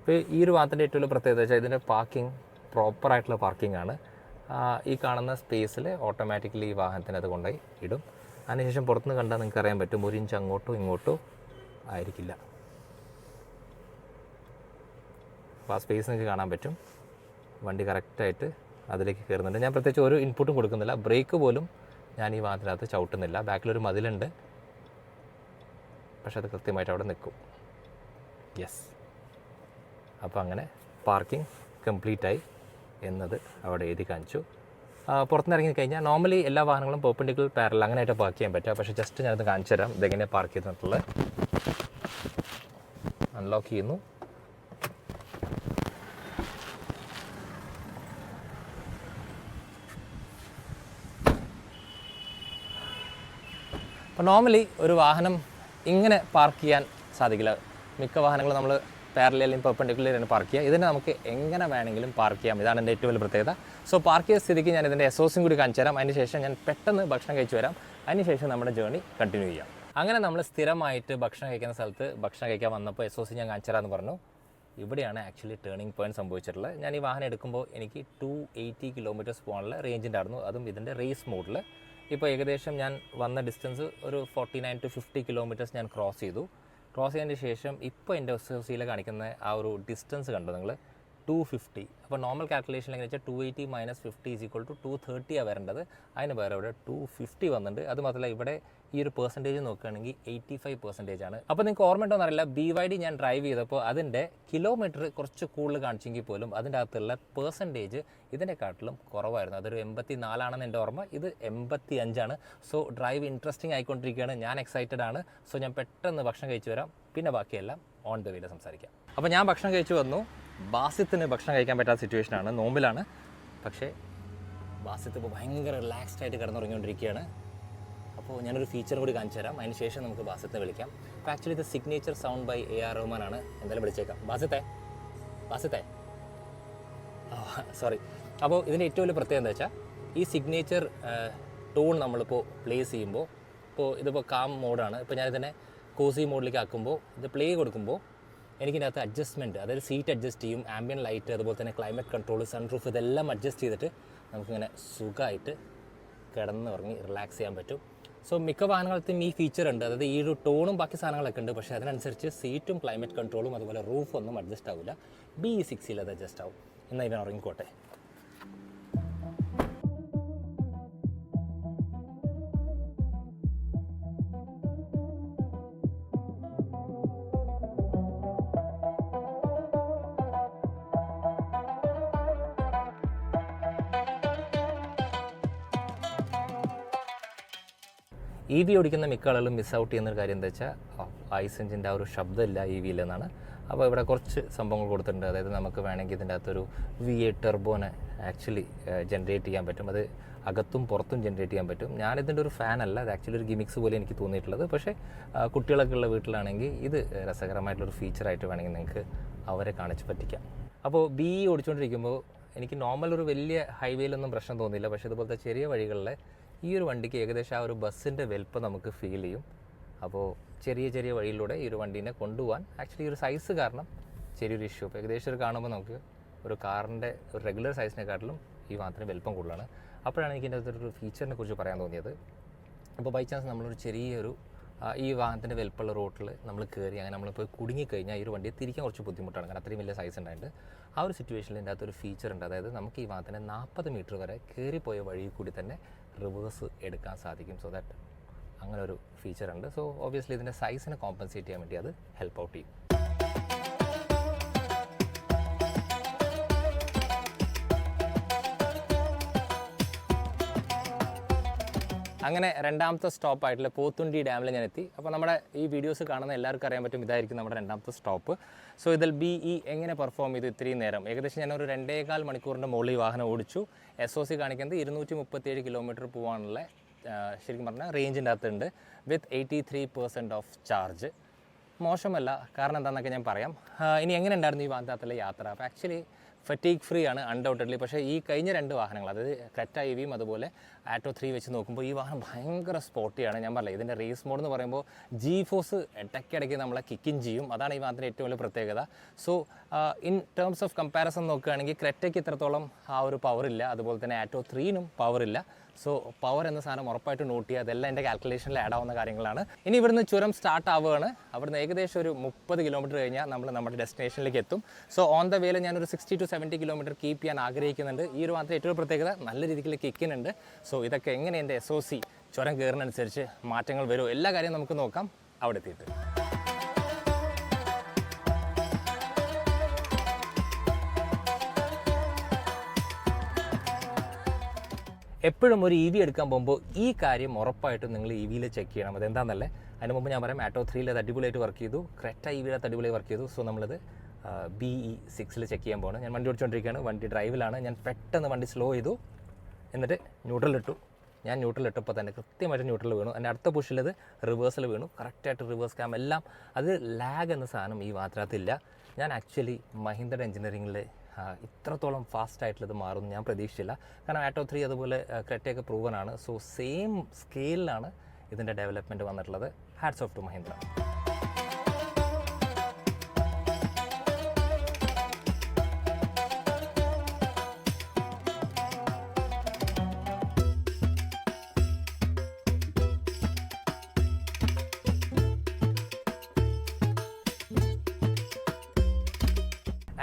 ഇപ്പോൾ ഈ ഒരു വാഹനത്തിൻ്റെ ഏറ്റവും വലിയ പ്രത്യേകത വെച്ചാൽ ഇതിൻ്റെ പാർക്കിംഗ് പ്രോപ്പറായിട്ടുള്ള പാർക്കിംഗ് ആണ്. ഈ കാണുന്ന സ്പേസിൽ ഓട്ടോമാറ്റിക്കലി ഈ വാഹനത്തിനത് കൊണ്ടുപോയി ഇടും. അതിനുശേഷം പുറത്തുനിന്ന് കണ്ടാൽ നിങ്ങൾക്ക് അറിയാൻ പറ്റും 1 ഇഞ്ച് അങ്ങോട്ടോ ഇങ്ങോട്ടോ ആയിരിക്കില്ല. അപ്പോൾ ആ സ്പേസ് നിങ്ങൾക്ക് കാണാൻ പറ്റും. വണ്ടി കറക്റ്റായിട്ട് അതിലേക്ക് കയറുന്നുണ്ട്. ഞാൻ പ്രത്യേകിച്ച് ഒരു ഇൻപുട്ടും കൊടുക്കുന്നില്ല. ബ്രേക്ക് പോലും ഞാൻ ഈ വാഹനത്തിനകത്ത് ചവിട്ടുന്നില്ല. ബാക്കിലൊരു മതിലുണ്ട്, പക്ഷെ അത് കൃത്യമായിട്ട് അവിടെ നിൽക്കും. യെസ്, അപ്പോൾ അങ്ങനെ പാർക്കിംഗ് കംപ്ലീറ്റായി എന്നത് അവിടെ എഴുതി കാണിച്ചു. പുറത്തുനിന്ന് ഇറങ്ങി കഴിഞ്ഞാൽ നോർമലി എല്ലാ വാഹനങ്ങളും പെർപെൻഡിക്കുലർ പാരലൽ അങ്ങനെയായിട്ട് പാർക്ക് ചെയ്യാൻ പറ്റുക. പക്ഷേ ജസ്റ്റ് ഞാനത് കാണിച്ചു തരാം ഇതെങ്ങനെ പാർക്ക് ചെയ്തിട്ടുള്ളത്. അൺലോക്ക് ചെയ്യുന്നു. അപ്പോൾ നോർമലി ഒരു വാഹനം ഇങ്ങനെ പാർക്ക് ചെയ്യാൻ സാധിക്കില്ല. മിക്ക വാഹനങ്ങളും നമ്മൾ പാരലൽ അല്ലെങ്കിൽ പെർപെൻഡിക്കുലറാണ് പാർക്ക് ചെയ്യുക. ഇതിനെ നമുക്ക് എങ്ങനെ വേണമെങ്കിലും പാർക്ക് ചെയ്യാം. ഇതാണ് എൻ്റെ ഏറ്റവും വലിയ പ്രത്യേകത. സോ പാർക്ക് ചെയ്ത സ്ഥിതിക്ക് ഞാൻ ഇതിൻ്റെ SOSയും കൂടി കാണിച്ചു തരാം. അതിന് ശേഷം ഞാൻ പെട്ടെന്ന് ഭക്ഷണം കഴിച്ചു വരാം. അതിനുശേഷം നമ്മുടെ ജേർണി കണ്ടിന്യൂ ചെയ്യാം. അങ്ങനെ നമ്മൾ സ്ഥിരമായിട്ട് ഭക്ഷണം കഴിക്കുന്ന സ്ഥലത്ത് ഭക്ഷണം കഴിക്കാൻ വന്നപ്പോൾ SOC ഞാൻ കാണിച്ചു തരാമെന്ന് പറഞ്ഞു. ഇവിടെയാണ് ആക്ച്വലി ടേണിംഗ് പോയിൻറ്റ് സംഭവിച്ചിട്ടുള്ളത്. ഞാൻ ഈ വാഹനം എടുക്കുമ്പോൾ എനിക്ക് 280 കിലോമീറ്റേഴ്സ് പോകാനുള്ള റേഞ്ച് ഉണ്ടായിരുന്നു, അതും ഇതിൻ്റെ റേസ് മോഡിൽ. ഇപ്പോൾ ഏകദേശം ഞാൻ വന്ന ഡിസ്റ്റൻസ് ഒരു 49 to 50 കിലോമീറ്റേഴ്സ് ഞാൻ ക്രോസ് ചെയ്തതിന് ശേഷം ഇപ്പോൾ എൻ്റെ SOC കാണിക്കുന്ന ആ ഒരു ഡിസ്റ്റൻസ് കണ്ടോ നിങ്ങൾ, 250. അപ്പോൾ നോർമൽ കാൽക്കുലേഷൻ എങ്ങനെ വെച്ചാൽ 280 - 50 = 230 വരേണ്ടത്. അതിന് പകരം ഇവിടെ 250 വന്നിട്ടുണ്ട്. അത് മാത്രമല്ല ഇവിടെ ഈ ഒരു പെർസെൻറ്റേജ് നോക്കുകയാണെങ്കിൽ 85% ആണ്. അപ്പോൾ നിങ്ങൾക്ക് ഓർമ്മയുണ്ടോയെന്ന് അറിയില്ല, BYD ഞാൻ ഡ്രൈവ് ചെയ്തപ്പോൾ അതിൻ്റെ കിലോമീറ്റർ കുറച്ച് കൂടുതൽ കാണിച്ചെങ്കിൽ പോലും അതിൻ്റെ അകത്തുള്ള പെർസെൻറ്റേജ് ഇതിനെക്കാട്ടിലും കുറവായിരുന്നു. അതൊരു 84 ആണെന്ന് എൻ്റെ ഓർമ്മ, ഇത് 85 ആണ്. സോ ഡ്രൈവ് ഇൻട്രസ്റ്റിംഗ് ആയിക്കൊണ്ടിരിക്കുകയാണ്, ഞാൻ എക്സൈറ്റഡ് ആണ്. സോ ഞാൻ പെട്ടെന്ന് ഭക്ഷണം കഴിച്ച് വരാം, പിന്നെ ബാക്കിയെല്ലാം ഓൺ ദ വേയിൽ സംസാരിക്കാം. അപ്പോൾ ഞാൻ ഭക്ഷണം കഴിച്ച് വന്നു. ബാസിത്തിന് ഭക്ഷണം കഴിക്കാൻ പറ്റാത്ത സിറ്റുവേഷനാണ്, നോമ്പിലാണ്. പക്ഷേ ബാസിത്ത് ഇപ്പോൾ ഭയങ്കര റിലാക്സ്ഡ് ആയിട്ട് കിടന്നുറങ്ങിക്കൊണ്ടിരിക്കുകയാണ്. അപ്പോൾ ഞാനൊരു ഫീച്ചർ കൂടി കാണിച്ചു തരാം, അതിന് ശേഷം നമുക്ക് ബാസിത്തെ വിളിക്കാം. അപ്പോൾ ആക്ച്വലി ഇത് signature sound by AR Rahman ആണ്. എന്തായാലും വിളിച്ചേക്കാം. ബാസിത്തെ സോറി. അപ്പോൾ ഇതിൻ്റെ ഏറ്റവും വലിയ പ്രത്യേകത എന്താ വെച്ചാൽ, ഈ സിഗ്നേച്ചർ ടോൺ നമ്മളിപ്പോൾ പ്ലേസ് ചെയ്യുമ്പോൾ, ഇപ്പോൾ ഇതിപ്പോൾ കാം മോഡാണ്, ഇപ്പോൾ ഞാനിതിനെ കോസി മോഡിലേക്ക് ആക്കുമ്പോൾ, ഇത് പ്ലേ കൊടുക്കുമ്പോൾ എനിക്കിതിൻ്റെ അകത്ത് അഡ്ജസ്റ്റ്മെൻറ്റ്, അതായത് സീറ്റ് അഡ്ജസ്റ്റ് ചെയ്യും, ആംബിയൻ ലൈറ്റ്, അതുപോലെ തന്നെ ക്ലൈമറ്റ് കൺട്രോൾ, സൺറൂഫ്, ഇതെല്ലാം അഡ്ജസ്റ്റ് ചെയ്തിട്ട് നമുക്കിങ്ങനെ സുഖമായിട്ട് കിടന്നുറങ്ങി റിലാക്സ് ചെയ്യാൻ പറ്റും. സോ മിക്ക വാഹനങ്ങൾക്കും ഈ ഫീച്ചർ ഉണ്ട്, അതായത് ഈ ഒരു ടോണും ബാക്കി സാധനങ്ങളൊക്കെ ഉണ്ട്. പക്ഷേ അതിനനുസരിച്ച് സീറ്റും ക്ലൈമറ്റ് കൺട്രോളും അതുപോലെ റൂഫൊന്നും അഡ്ജസ്റ്റ് ആവില്ല. BE6 അത് അഡ്ജസ്റ്റ് ആവും. എന്നാൽ ഇവൻ ഉറങ്ങിക്കോട്ടെ. EV ഓടിക്കുന്ന മിക്ക ആളുകളും മിസ് ഔട്ട് ചെയ്യുന്നൊരു കാര്യം എന്താ വെച്ചാൽ, ഐസ് എഞ്ചിൻ്റെ ആ ഒരു ശബ്ദമില്ല EVയിൽ എന്നാണ്. അപ്പോൾ ഇവിടെ കുറച്ച് സംഭവങ്ങൾ കൊടുത്തിട്ടുണ്ട്. അതായത് നമുക്ക് വേണമെങ്കിൽ ഇതിൻ്റെ അകത്തൊരു V8 ടെർബോനെ ആക്ച്വലി ജനറേറ്റ് ചെയ്യാൻ പറ്റും. അത് അകത്തും പുറത്തും ജനറേറ്റ് ചെയ്യാൻ പറ്റും. ഞാനിതിൻ്റെ ഒരു ഫാനല്ല, അത് ആക്ച്വലി ഒരു ഗിമിക്സ് പോലെ എനിക്ക് തോന്നിയിട്ടുള്ളത്. പക്ഷേ കുട്ടികളൊക്കെ ഉള്ള വീട്ടിലാണെങ്കിൽ ഇത് രസകരമായിട്ടുള്ളൊരു ഫീച്ചറായിട്ട് വേണമെങ്കിൽ നിങ്ങൾക്ക് അവരെ കാണിച്ച് പറ്റിക്കാം. അപ്പോൾ BE ഓടിച്ചുകൊണ്ടിരിക്കുമ്പോൾ എനിക്ക് നോർമൽ ഒരു വലിയ ഹൈവേയിലൊന്നും പ്രശ്നം തോന്നിയില്ല. പക്ഷേ ഇതുപോലത്തെ ചെറിയ വഴികളിലെ ഈ ഒരു വണ്ടിക്ക് ഏകദേശം ആ ഒരു ബസ്സിൻ്റെ വലുപ്പം നമുക്ക് ഫീൽ ചെയ്യും. അപ്പോൾ ചെറിയ വഴിയിലൂടെ ഈ ഒരു വണ്ടീനെ കൊണ്ടുപോകാൻ ആക്ച്വലി ഈ ഒരു സൈസ് കാരണം ചെറിയൊരു ഇഷ്യൂ. അപ്പോൾ ഏകദേശം ഒരു കാണുമ്പോൾ നമുക്ക് ഒരു കാറിൻ്റെ ഒരു റെഗുലർ സൈസിനെക്കാട്ടിലും ഈ വാഹനത്തിന് വലുപ്പം കൂടുതലാണ്. അപ്പോഴാണ് എനിക്ക് ഇതിൻ്റെ അകത്തൊരു ഫീച്ചറിനെ കുറിച്ച് പറയാൻ തോന്നിയത്. അപ്പോൾ ബൈ ചാൻസ് നമ്മളൊരു ചെറിയൊരു ഈ വാഹനത്തിൻ്റെ വലുപ്പമുള്ള റോട്ടിൽ നമ്മൾ കയറി അങ്ങനെ നമ്മളിപ്പോൾ കുടുങ്ങിക്കഴിഞ്ഞാൽ ഈ ഒരു വണ്ടിയെ തിരിക്കാൻ കുറച്ച് ബുദ്ധിമുട്ടാണ്, കാരണം അത്രയും വലിയ സൈസ് ഉണ്ടായിട്ട്. ആ ഒരു സിറ്റുവേഷനിൽ ഇതിൻ്റെ അകത്തൊരു ഫീച്ചർ ഉണ്ട്, അതായത് നമുക്ക് ഈ വാഹനത്തിനെ 40 മീറ്റർ വരെ കയറിപ്പോയ വഴി കൂടി തന്നെ റിവേഴ്സ് എടുക്കാൻ സാധിക്കും. സോ ദാറ്റ് അങ്ങനെ ഒരു ഫീച്ചർ ഉണ്ട്. സോ ഓബിയസ്ലി ഇതിൻ്റെ സൈസിനെ കോമ്പൻസേറ്റ് ചെയ്യാൻ വേണ്ടി അത് ഹെൽപ്പ് ഔട്ട് ചെയ്യും. അങ്ങനെ രണ്ടാമത്തെ സ്റ്റോപ്പായിട്ടുള്ള പോത്തുണ്ടി ഡാമിൽ ഞാൻ എത്തി. അപ്പോൾ നമ്മുടെ ഈ വീഡിയോസ് കാണുന്ന എല്ലാവർക്കും അറിയാൻ പറ്റും, ഇതായിരിക്കും നമ്മുടെ രണ്ടാമത്തെ സ്റ്റോപ്പ്. സോ ഇതിൽ BE എങ്ങനെ പെർഫോം ചെയ്തു ഇത്രയും നേരം? ഏകദേശം ഞാനൊരു 2.25 മണിക്കൂറിൻ്റെ മുകളിൽ ഈ വാഹനം ഓടിച്ചു. SOC കാണിക്കുന്നത് 237 കിലോമീറ്റർ പോകാനുള്ള ശരിക്കും പറഞ്ഞാൽ റേഞ്ചിൻ്റെ അകത്തുണ്ട്, വിത്ത് 83% ഓഫ് ചാർജ്. മോശമല്ല, കാരണം എന്താണെന്നൊക്കെ ഞാൻ പറയാം. ഇനി എങ്ങനെ ഉണ്ടായിരുന്നു ഈ വാഹനത്തിലെ യാത്ര? അപ്പോൾ ആക്ച്വലി ഫറ്റീഗ് ഫ്രീ ആണ് അൺഡൗട്ടഡ്ലി. പക്ഷേ ഈ കഴിഞ്ഞ 2 വാഹനങ്ങൾ, അതായത് ക്രെറ്റ EVയും അതുപോലെ ആറ്റോ 3 വെച്ച് നോക്കുമ്പോൾ ഈ വാഹനം ഭയങ്കര സ്പോർട്ടിയാണ്. ഞാൻ പറഞ്ഞില്ല, ഇതിൻ്റെ റേസ് മോഡ് എന്ന് പറയുമ്പോൾ G-ഫോഴ്സ് ഇടയ്ക്കിടയ്ക്ക് നമ്മളെ കിക്കിൻ ചെയ്യും. അതാണ് ഈ വാഹനത്തിൻ്റെ ഏറ്റവും വലിയ പ്രത്യേകത. So in terms of comparison നോക്കുകയാണെങ്കിൽ ക്രെറ്റയ്ക്ക് ഇത്രത്തോളം ആ ഒരു പവറില്ല, അതുപോലെ തന്നെ ആറ്റോ 3നും പവറില്ല. സോ പവർ എന്ന സാധനം ഉറപ്പായിട്ട് നോട്ട് ചെയ്യുക, അതെല്ലാം എൻ്റെ കാൽക്കുലേഷനിൽ ആഡ് ആവുന്ന കാര്യങ്ങളാണ്. ഇനി ഇവിടുന്ന് ചുരം സ്റ്റാർട്ട് ആവുകയാണ്. അവിടുന്ന് ഏകദേശം ഒരു 30 കിലോമീറ്റർ കഴിഞ്ഞാൽ നമ്മൾ നമ്മുടെ ഡെസ്റ്റിനേഷനിലേക്ക് എത്തും. സോ ഓൺ ദ വേയിൽ ഞാനൊരു 60 to 70 കിലോമീറ്റർ കീപ്പ് ചെയ്യാൻ ആഗ്രഹിക്കുന്നുണ്ട്. ഈ ഒരു മാത്രം ഏറ്റവും പ്രത്യേകത, നല്ല രീതിയിൽ കിക്കിനുണ്ട്. സോ ഇതൊക്കെ എങ്ങനെ എൻ്റെ SOC ചുരം കയറുന്നതനുസരിച്ച് മാറ്റങ്ങൾ വരുമോ, എല്ലാ കാര്യവും നമുക്ക് നോക്കാം അവിടെ എത്തിയിട്ട്. എപ്പോഴും ഒരു EV എടുക്കാൻ പോകുമ്പോൾ ഈ കാര്യം ഉറപ്പായിട്ടും നിങ്ങൾ EVയിൽ ചെക്ക് ചെയ്യണം. അതെന്താണെന്നല്ലേ, അതിന് മുമ്പ് ഞാൻ പറയാം, ആറ്റോ 3 അത് അടിപൊളിയായിട്ട് വർക്ക് ചെയ്തു, ക്രെറ്റ EVയുടെ അടിപൊളിയായി വർക്ക് ചെയ്തു. സോ നമ്മളിത് BE6 ചെക്ക് ചെയ്യാൻ പോകണം. ഞാൻ വണ്ടി ഓടിച്ചുകൊണ്ടിരിക്കുകയാണ്, വണ്ടി ഡ്രൈവിലാണ്. ഞാൻ പെട്ടെന്ന് വണ്ടി സ്ലോ ചെയ്തു, എന്നിട്ട് ന്യൂട്രലിട്ടു. ഞാൻ ന്യൂട്രലിട്ടപ്പോൾ തന്നെ കൃത്യമായിട്ട് ന്യൂട്രൽ വീണു. എൻ്റെ അടുത്ത പുഷിലത് റിവേഴ്സിൽ വീണു, കറക്റ്റായിട്ട് റിവേഴ്സ് ക്യാം എല്ലാം. അത് ലാഗ് എന്ന സാധനം ഈ വാഹനത്തില്ല. ഞാൻ ആക്ച്വലി മഹീന്ദ്ര എഞ്ചിനീയറിംഗിൽ ഇത്രത്തോളം ഫാസ്റ്റായിട്ടുള്ളത് മാറുമെന്ന് ഞാൻ പ്രതീക്ഷിച്ചില്ല. കാരണം ആറ്റോ 3 അതുപോലെ ക്രെറ്റയൊക്കെ പ്രൂവനാണ്. സോ സെയിം സ്കെയിലിലാണ് ഇതിൻ്റെ ഡെവലപ്മെൻറ്റ് വന്നിട്ടുള്ളത്. Hats off to Mahindra.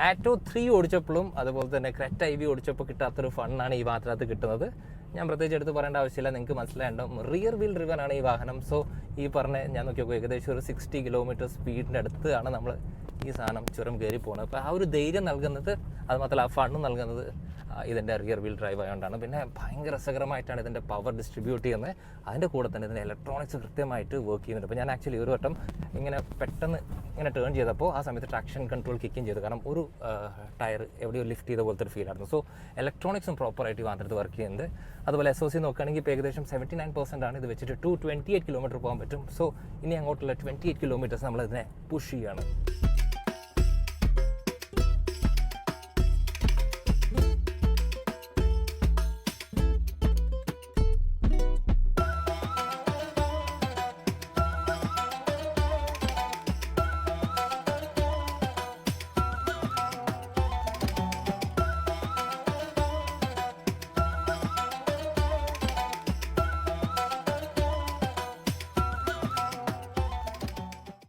Atto 3 ഓടിച്ചപ്പോഴും അതുപോലെ തന്നെ ക്രെറ്റ EV ഓടിച്ചപ്പോൾ കിട്ടാത്തൊരു ഫണ്ണാണ് ഈ വാഹനത്തിനകത്ത് കിട്ടുന്നത്. ഞാൻ പ്രത്യേകിച്ച് എടുത്ത് പറയേണ്ട ആവശ്യമില്ല, നിങ്ങൾക്ക് മനസ്സിലായിട്ടുണ്ടാവും. റിയർ വീൽ ഡ്രിവൻ ആണ് ഈ വാഹനം. സോ ഈ പറഞ്ഞ ഞാൻ നോക്കിയപ്പോൾ ഏകദേശം ഒരു 60 കിലോമീറ്റർ സ്പീഡിൻ്റെ അടുത്താണ് നമ്മൾ ഈ സാധനം ചുരം കയറി പോകുന്നത്. അപ്പോൾ ആ ഒരു ധൈര്യം നൽകുന്നത്, അത് മാത്രമല്ല ആ ഫണ്ട് നൽകുന്നത് ഇതിൻ്റെ റിയർ വീൽ ഡ്രൈവ് ആയതുകൊണ്ടാണ്. പിന്നെ ഭയങ്കര രസകരമായിട്ടാണ് ഇതിൻ്റെ പവർ ഡിസ്ട്രിബ്യൂട്ട് ചെയ്യുന്നത്. അതിൻ്റെ കൂടെ തന്നെ ഇതിൻ്റെ ഇലക്ട്രോണിക്സ് കൃത്യമായിട്ട് വർക്ക് ചെയ്യുന്നുണ്ട്. അപ്പോൾ ഞാൻ ആക്ച്വലി ഒരു വട്ടം ഇങ്ങനെ പെട്ടെന്ന് ഇങ്ങനെ ടേൺ ചെയ്തപ്പോൾ ആ സമയത്ത് ട്രാക്ഷൻ കൺട്രോൾ കിക്കും ചെയ്തു. കാരണം ഒരു ടയർ എവിടെയോ ലിഫ്റ്റ് ചെയ്ത പോലത്തെ ഒരു ഫീൽ ആയിരുന്നു. സോ ഇലക്ട്രോണിക്സും പ്രോപ്പറായിട്ട് വാഹനത്തിൽ വർക്ക് ചെയ്യുന്നുണ്ട്. അതുപോലെ SOC നോക്കുകയാണെങ്കിൽ ഇപ്പോൾ ഏകദേശം 79% ആണ്. ഇത് വെച്ചിട്ട് 228 കിലോമീറ്റർ പോകാൻ പറ്റും. സോ ഇനി അങ്ങോട്ടുള്ള 28 കിലോമീറ്റേഴ്സ് നമ്മൾ ഇതിനെ പുഷ് ചെയ്യുകയാണ്.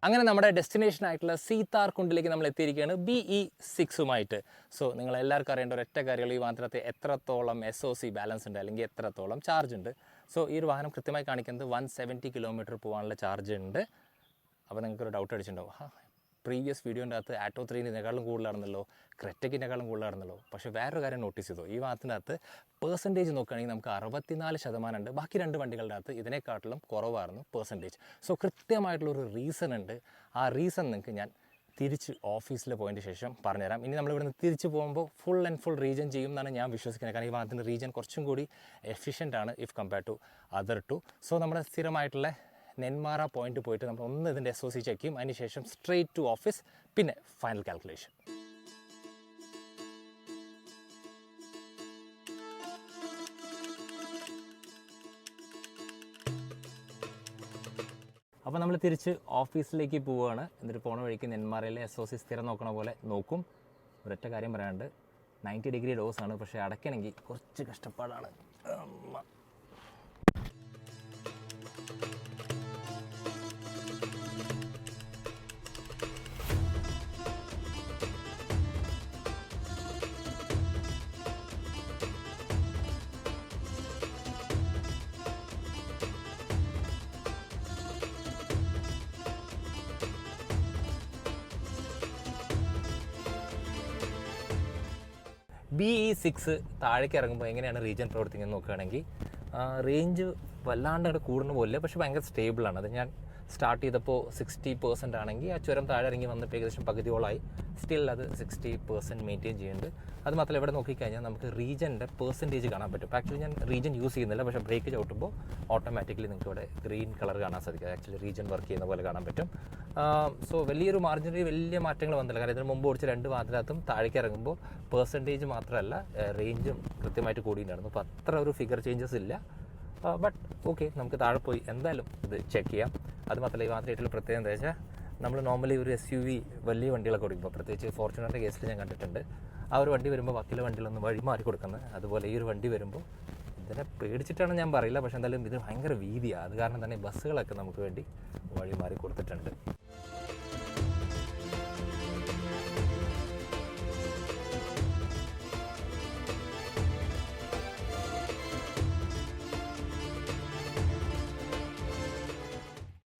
അങ്ങനെ നമ്മുടെ ഡെസ്റ്റിനേഷൻ ആയിട്ടുള്ള സീതാർകുണ്ടിലേക്ക് നമ്മൾ എത്തിയിരിക്കുകയാണ് BE6 സോ നിങ്ങൾ എല്ലാവർക്കും അറിയേണ്ട ഒരൊറ്റ കാര്യങ്ങൾ, ഈ വാഹനത്തിനകത്ത് എത്രത്തോളം SOC ബാലൻസ് ഉണ്ട് അല്ലെങ്കിൽ എത്രത്തോളം ചാർജ് ഉണ്ട്. സോ ഈ ഒരു വാഹനം കൃത്യമായി കാണിക്കുന്നത് 170 കിലോമീറ്റർ പോകാനുള്ള ചാർജ് ഉണ്ട്. അപ്പോൾ നിങ്ങൾക്കൊരു ഡൗട്ട് അടിച്ചിട്ടുണ്ടാവും, പ്രീവിയസ് വീഡിയോൻ്റെ അകത്ത് ആറ്റോ 3-നേക്കാളും കൂടുതലായിരുന്നല്ലോ, ക്രെറ്റയ്ക്കിനേക്കാളും കൂടുതലായിരുന്നല്ലോ. പക്ഷേ വേറൊരു കാര്യം നോട്ടീസ് ചെയ്തു, ഈ വാഹനത്തിനകത്ത് പെർസെൻറ്റേജ് നോക്കുകയാണെങ്കിൽ നമുക്ക് 64% ഉണ്ട്. ബാക്കി 2 വണ്ടികളുടെ അകത്ത് ഇതിനെക്കാട്ടിലും കുറവായിരുന്നു പെർസെൻറ്റേജ്. സോ കൃത്യമായിട്ടുള്ളൊരു റീസൺ ഉണ്ട്. ആ റീസൺ നിങ്ങൾക്ക് ഞാൻ തിരിച്ച് ഓഫീസിൽ പോയതിന് ശേഷം പറഞ്ഞുതരാം. ഇനി നമ്മളിവിടുന്ന് തിരിച്ച് പോകുമ്പോൾ ഫുൾ റീജൻ ചെയ്യും എന്നാണ് ഞാൻ വിശ്വസിക്കുന്നത്. കാരണം ഈ വാഹനത്തിൻ്റെ റീജൻ കുറച്ചും കൂടി എഫിഷ്യൻ്റ് ആണ് if compare to other two. So നമ്മുടെ സ്ഥിരമായിട്ടുള്ള നെന്മാറ പോയിന്റ് പോയിട്ട് നമ്മൾ ഒന്ന് ഇതിൻ്റെ SOC ചെക്ക് ചെയ്യും. അതിനുശേഷം സ്ട്രെയിറ്റ് ടു ഓഫീസ്, പിന്നെ ഫൈനൽ കാൽക്കുലേഷൻ. അപ്പോൾ നമ്മൾ തിരിച്ച് ഓഫീസിലേക്ക് പോവുകയാണ്. എന്നിട്ട് പോണ വഴിക്ക് നെന്മാറയിലെ SOC സ്ഥിരം നോക്കണ പോലെ നോക്കും. ഒരൊറ്റ കാര്യം പറയാനുണ്ട്, 90 ഡിഗ്രി ഡോസാണ്, പക്ഷേ അടയ്ക്കണമെങ്കിൽ കുറച്ച് കഷ്ടപ്പാടാണ്. BE6 താഴേക്ക് ഇറങ്ങുമ്പോൾ എങ്ങനെയാണ് റീജൻ പ്രവർത്തിക്കുന്നത് നോക്കുകയാണെങ്കിൽ, റേഞ്ച് വല്ലാണ്ട് അവിടെ കൂടുന്ന പോലെ, പക്ഷേ ഭയങ്കര സ്റ്റേബിളാണ്. അത് ഞാൻ സ്റ്റാർട്ട് ചെയ്തപ്പോൾ 60% ആണെങ്കിൽ ആ ചുരം താഴെ ഇറങ്ങി വന്നപ്പോൾ ഏകദേശം പകുതിയോളായി. സ്റ്റിൽ അത് 60% മെയിൻറ്റെയിൻ ചെയ്യുന്നുണ്ട്. അത് മാത്രമല്ല ഇവിടെ നോക്കിക്കഴിഞ്ഞാൽ നമുക്ക് റീജൻ്റെ പെർസെൻറ്റേജ് കാണാൻ പറ്റും. ആക്ച്വലി ഞാൻ റീജൻ യൂസ് ചെയ്യുന്നില്ല, പക്ഷേ ബ്രേക്ക് ചവിട്ടുമ്പോൾ ഓട്ടോമാറ്റിക്കലി നിങ്ങൾക്ക് ഇവിടെ ഗ്രീൻ കളർ കാണാൻ സാധിക്കും. ആക്ച്വലി റീജൻ വർക്ക് ചെയ്യുന്ന പോലെ കാണാൻ പറ്റും. സോ വലിയൊരു മാർജിനറി വലിയ മാറ്റങ്ങൾ വന്നില്ല. കാരണം ഇതിന് മുമ്പ് ഓടിച്ച 2 വാഹനത്തിനകത്തും താഴേക്ക് ഇറങ്ങുമ്പോൾ പെർസെൻറ്റേജ് മാത്രമല്ല റേഞ്ചും കൃത്യമായിട്ട് കൂടിയിട്ടുണ്ടായിരുന്നു. അപ്പോൾ അത്ര ഒരു ഫിഗർ ചേഞ്ചസ് ഇല്ല. ബട്ട് ഓക്കെ, നമുക്ക് താഴെ പോയി എന്തായാലും ഇത് ചെക്ക് ചെയ്യാം. അത് മാത്രമല്ല ഈ വാഹനത്തിലുള്ള പ്രത്യേകത എന്താ വെച്ചാൽ, നമ്മൾ നോർമലി ഒരു SUV വലിയ വണ്ടികളൊക്കെ ഓടിക്കുമ്പോൾ, പ്രത്യേകിച്ച് ഫോർച്യൂണറിൻ്റെ കേസിൽ ഞാൻ കണ്ടിട്ടുണ്ട്, ആ ഒരു വണ്ടി വരുമ്പോൾ ബാക്കിയുള്ള വണ്ടികളൊന്ന് വഴി മാറി കൊടുക്കുന്നത്. അതുപോലെ ഈ ഒരു വണ്ടി വരുമ്പോൾ ഇതിനെ പേടിച്ചിട്ടാണ് ഞാൻ പറയില്ല, പക്ഷേ എന്തായാലും ഇത് ഭയങ്കര വീതിയാണ്. അത് കാരണം തന്നെ ബസ്സുകളൊക്കെ നമുക്ക് വേണ്ടി വഴി മാറി കൊടുത്തിട്ടുണ്ട്.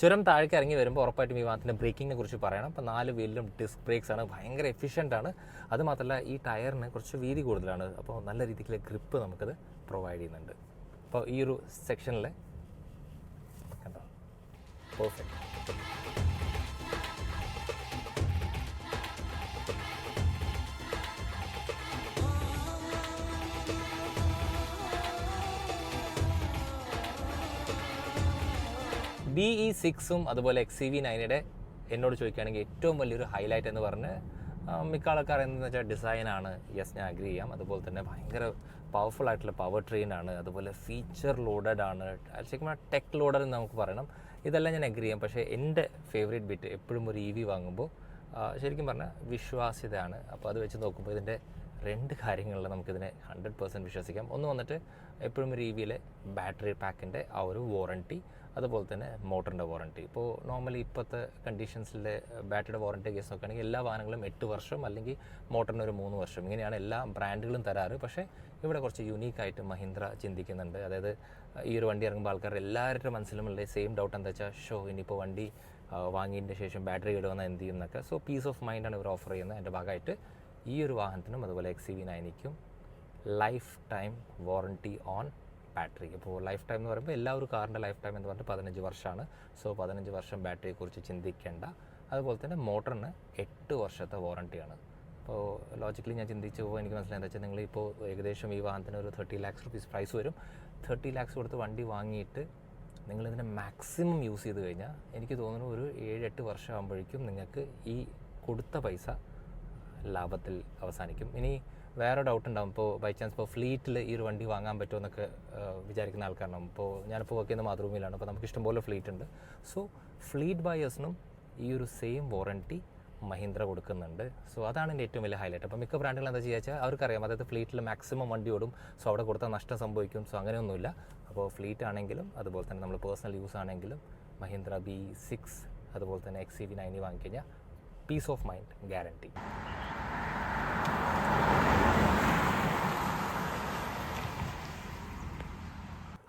ചുരം താഴേക്ക് ഇറങ്ങി വരുമ്പോൾ ഉറപ്പായിട്ടും ഈ വാഹനത്തിൻ്റെ ബ്രേക്കിങ്ങിനെ കുറിച്ച് പറയണം. അപ്പോൾ 4 വീലിലും ഡിസ്ക് ബ്രേക്സ് ആണ്, ഭയങ്കര എഫിഷ്യൻ്റ് ആണ്. അതുമാത്രമല്ല ഈ ടയറിന് കുറച്ച് വീതി കൂടുതലാണ്, അപ്പോൾ നല്ല രീതിക്കുള്ള ഗ്രിപ്പ് നമുക്കത് പ്രൊവൈഡ് ചെയ്യുന്നുണ്ട്. അപ്പോൾ ഈ ഒരു സെക്ഷനിൽ കണ്ടോ, പെർഫെക്റ്റ്. BE6 അതുപോലെ XEV9 എന്നോട് ചോദിക്കുകയാണെങ്കിൽ ഏറ്റവും വലിയൊരു ഹൈലൈറ്റ് എന്ന് പറഞ്ഞ് മിക്ക ആൾക്കാർ എന്താണെന്ന് വെച്ചാൽ ഡിസൈനാണ്. യെസ്, ഞാൻ അഗ്രി ചെയ്യാം. അതുപോലെ തന്നെ ഭയങ്കര പവർഫുൾ ആയിട്ടുള്ള പവർ ട്രെയിൻ ആണ്. അതുപോലെ ഫീച്ചർ ലോഡഡ് ആണ്, ശരിക്കും ടെക് ലോഡഡ് എന്ന് നമുക്ക് പറയണം. ഇതെല്ലാം ഞാൻ അഗ്രി ചെയ്യാം. പക്ഷേ എൻ്റെ ഫേവറേറ്റ് ബിറ്റ് എപ്പോഴും ഒരു EV വാങ്ങുമ്പോൾ ശരിക്കും പറഞ്ഞാൽ വിശ്വാസ്യതയാണ്. അപ്പോൾ അത് വെച്ച് നോക്കുമ്പോൾ ഇതിൻ്റെ 2 കാര്യങ്ങളിൽ നമുക്കിതിനെ 100% വിശ്വസിക്കാം. ഒന്ന് വന്നിട്ട് എപ്പോഴും ഒരു EVയിലെ ബാറ്ററി പാക്കിൻ്റെ ആ ഒരു വാറണ്ടി, അതുപോലെ തന്നെ മോട്ടറിൻ്റെ വാറണ്ടി. ഇപ്പോൾ നോർമലി ഇപ്പോഴത്തെ കണ്ടീഷൻസിലെ ബാറ്ററിയുടെ വാറണ്ടി കേസ് നോക്കുകയാണെങ്കിൽ എല്ലാ വാഹനങ്ങളും 8 വർഷം അല്ലെങ്കിൽ മോട്ടറിന് ഒരു 3 വർഷം, ഇങ്ങനെയാണ് എല്ലാ ബ്രാൻഡുകളും തരാറ്. പക്ഷേ ഇവിടെ കുറച്ച് യുണീക്കായിട്ട് മഹീന്ദ്ര ചിന്തിക്കുന്നുണ്ട്. അതായത് ഈ ഒരു വണ്ടി ഇറങ്ങുമ്പോൾ ആൾക്കാർ എല്ലാവരുടെ മനസ്സിലുമുള്ള സെയിം ഡൗട്ട് എന്താ വെച്ചാൽ, ഇനിയിപ്പോൾ വണ്ടി വാങ്ങിയതിൻ്റെ ശേഷം ബാറ്ററി ഇടുവന്നാൽ എന്ത് ചെയ്യും എന്നൊക്കെ. സോ പീസ് ഓഫ് മൈൻഡാണ് ഇവർ ഓഫർ ചെയ്യുന്നത്. അതിൻ്റെ ഭാഗമായിട്ട് ഈ ഒരു വാഹനത്തിനും അതുപോലെ XEV9ക്കും lifetime warranty on battery. ഇപ്പോൾ ലൈഫ് ടൈം എന്ന് പറയുമ്പോൾ എല്ലാ ഒരു കാറിൻ്റെ ലൈഫ് ടൈം എന്ന് പറഞ്ഞിട്ട് 15 വർഷമാണ്. സോ 15 വർഷം ബാറ്ററിയെക്കുറിച്ച് ചിന്തിക്കേണ്ട. അതുപോലെ തന്നെ മോട്ടറിന് 8 വർഷത്തെ വാറണ്ടിയാണ്. അപ്പോൾ ലോജിക്കലി ഞാൻ ചിന്തിച്ച് പോകുമ്പോൾ എനിക്ക് മനസ്സിലായി എന്താ വെച്ചാൽ, നിങ്ങളിപ്പോൾ ഏകദേശം ഈ വാഹനത്തിന് ഒരു 30 lakhs rupees പ്രൈസ് വരും. 30 lakhs കൊടുത്ത് വണ്ടി വാങ്ങിയിട്ട് നിങ്ങളിതിനെ മാക്സിമം യൂസ് ചെയ്ത് കഴിഞ്ഞാൽ എനിക്ക് തോന്നുന്നു ഒരു 7-8 വർഷം ആകുമ്പോഴേക്കും നിങ്ങൾക്ക് ഈ കൊടുത്ത പൈസ ലാഭത്തിൽ അവസാനിക്കും. ഇനി വേറെ ഡൗട്ട് ഉണ്ടാകും, ഇപ്പോൾ ബൈ ചാൻസ് ഇപ്പോൾ ഫ്ലീറ്റിൽ ഈ ഒരു വണ്ടി വാങ്ങാൻ പറ്റുമോ എന്നൊക്കെ വിചാരിക്കുന്ന ആൾക്കാരുണ്ടാകും. ഇപ്പോൾ ഞാനിപ്പോൾ വർക്ക് ചെയ്യുന്ന മാതൃഭൂമിയിലാണ്. അപ്പോൾ നമുക്ക് ഇഷ്ടംപോലെ ഫ്ലീറ്റ് ഉണ്ട്. സോ ഫ്ലീറ്റ് ബയേഴ്സിനും ഈ ഒരു സെയിം വാറണ്ടി മഹീന്ദ്ര കൊടുക്കുന്നുണ്ട്. സോ അതാണ് എൻ്റെ ഏറ്റവും വലിയ ഹൈലൈറ്റ്. അപ്പോൾ മിക്ക ബ്രാൻഡുകൾ എന്താ ചെയ്യുക വെച്ചാൽ അവർക്കറിയാം, അതായത് ഫ്ലീറ്റിൽ മാക്സിമം വണ്ടി ഓടും. സോ അവിടെ കൊടുത്താൽ നഷ്ടം സംഭവിക്കും. സോ അങ്ങനെയൊന്നുമില്ല. അപ്പോൾ ഫ്ലീറ്റ് ആണെങ്കിലും അതുപോലെ തന്നെ നമ്മൾ പേഴ്സണൽ യൂസ് ആണെങ്കിലും മഹീന്ദ്ര B6 അതുപോലെ തന്നെ XEV9 വാങ്ങിക്കഴിഞ്ഞാൽ പീസ് ഓഫ് മൈൻഡ് ഗ്യാരണ്ടി.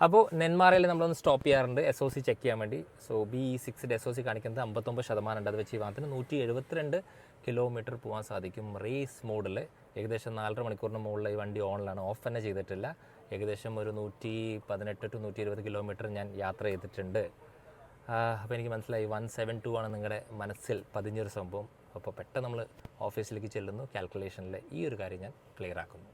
അപ്പോൾ നെന്മാറയിൽ നമ്മളൊന്ന് സ്റ്റോപ്പ് ചെയ്യാറുണ്ട് SOC ചെക്ക് ചെയ്യാൻ വേണ്ടി. സോ BE6ൻ്റെ SOC കാണിക്കുന്നത് 59% ഉണ്ട്. അത് വെച്ച് ഈ വാഹനത്തിന് 172 കിലോമീറ്റർ പോകാൻ സാധിക്കും റേസ് മോഡിൽ. ഏകദേശം 4.5 മണിക്കൂറിന് മുകളിൽ ഈ വണ്ടി ഓണിലാണ്, ഓഫ് തന്നെ ചെയ്തിട്ടില്ല. ഏകദേശം ഒരു 118 to 120 കിലോമീറ്റർ ഞാൻ യാത്ര ചെയ്തിട്ടുണ്ട്. അപ്പോൾ എനിക്ക് മനസ്സിലായി 172 ആണ് നിങ്ങളുടെ മനസ്സിൽ പതിഞ്ഞൊരു സംഭവം. അപ്പോൾ പെട്ടെന്ന് നമ്മൾ ഓഫീസിലേക്ക് ചെല്ലുന്നു, കാൽക്കുലേഷനിൽ ഈ ഒരു കാര്യം ഞാൻ ക്ലിയർ ആക്കുന്നു.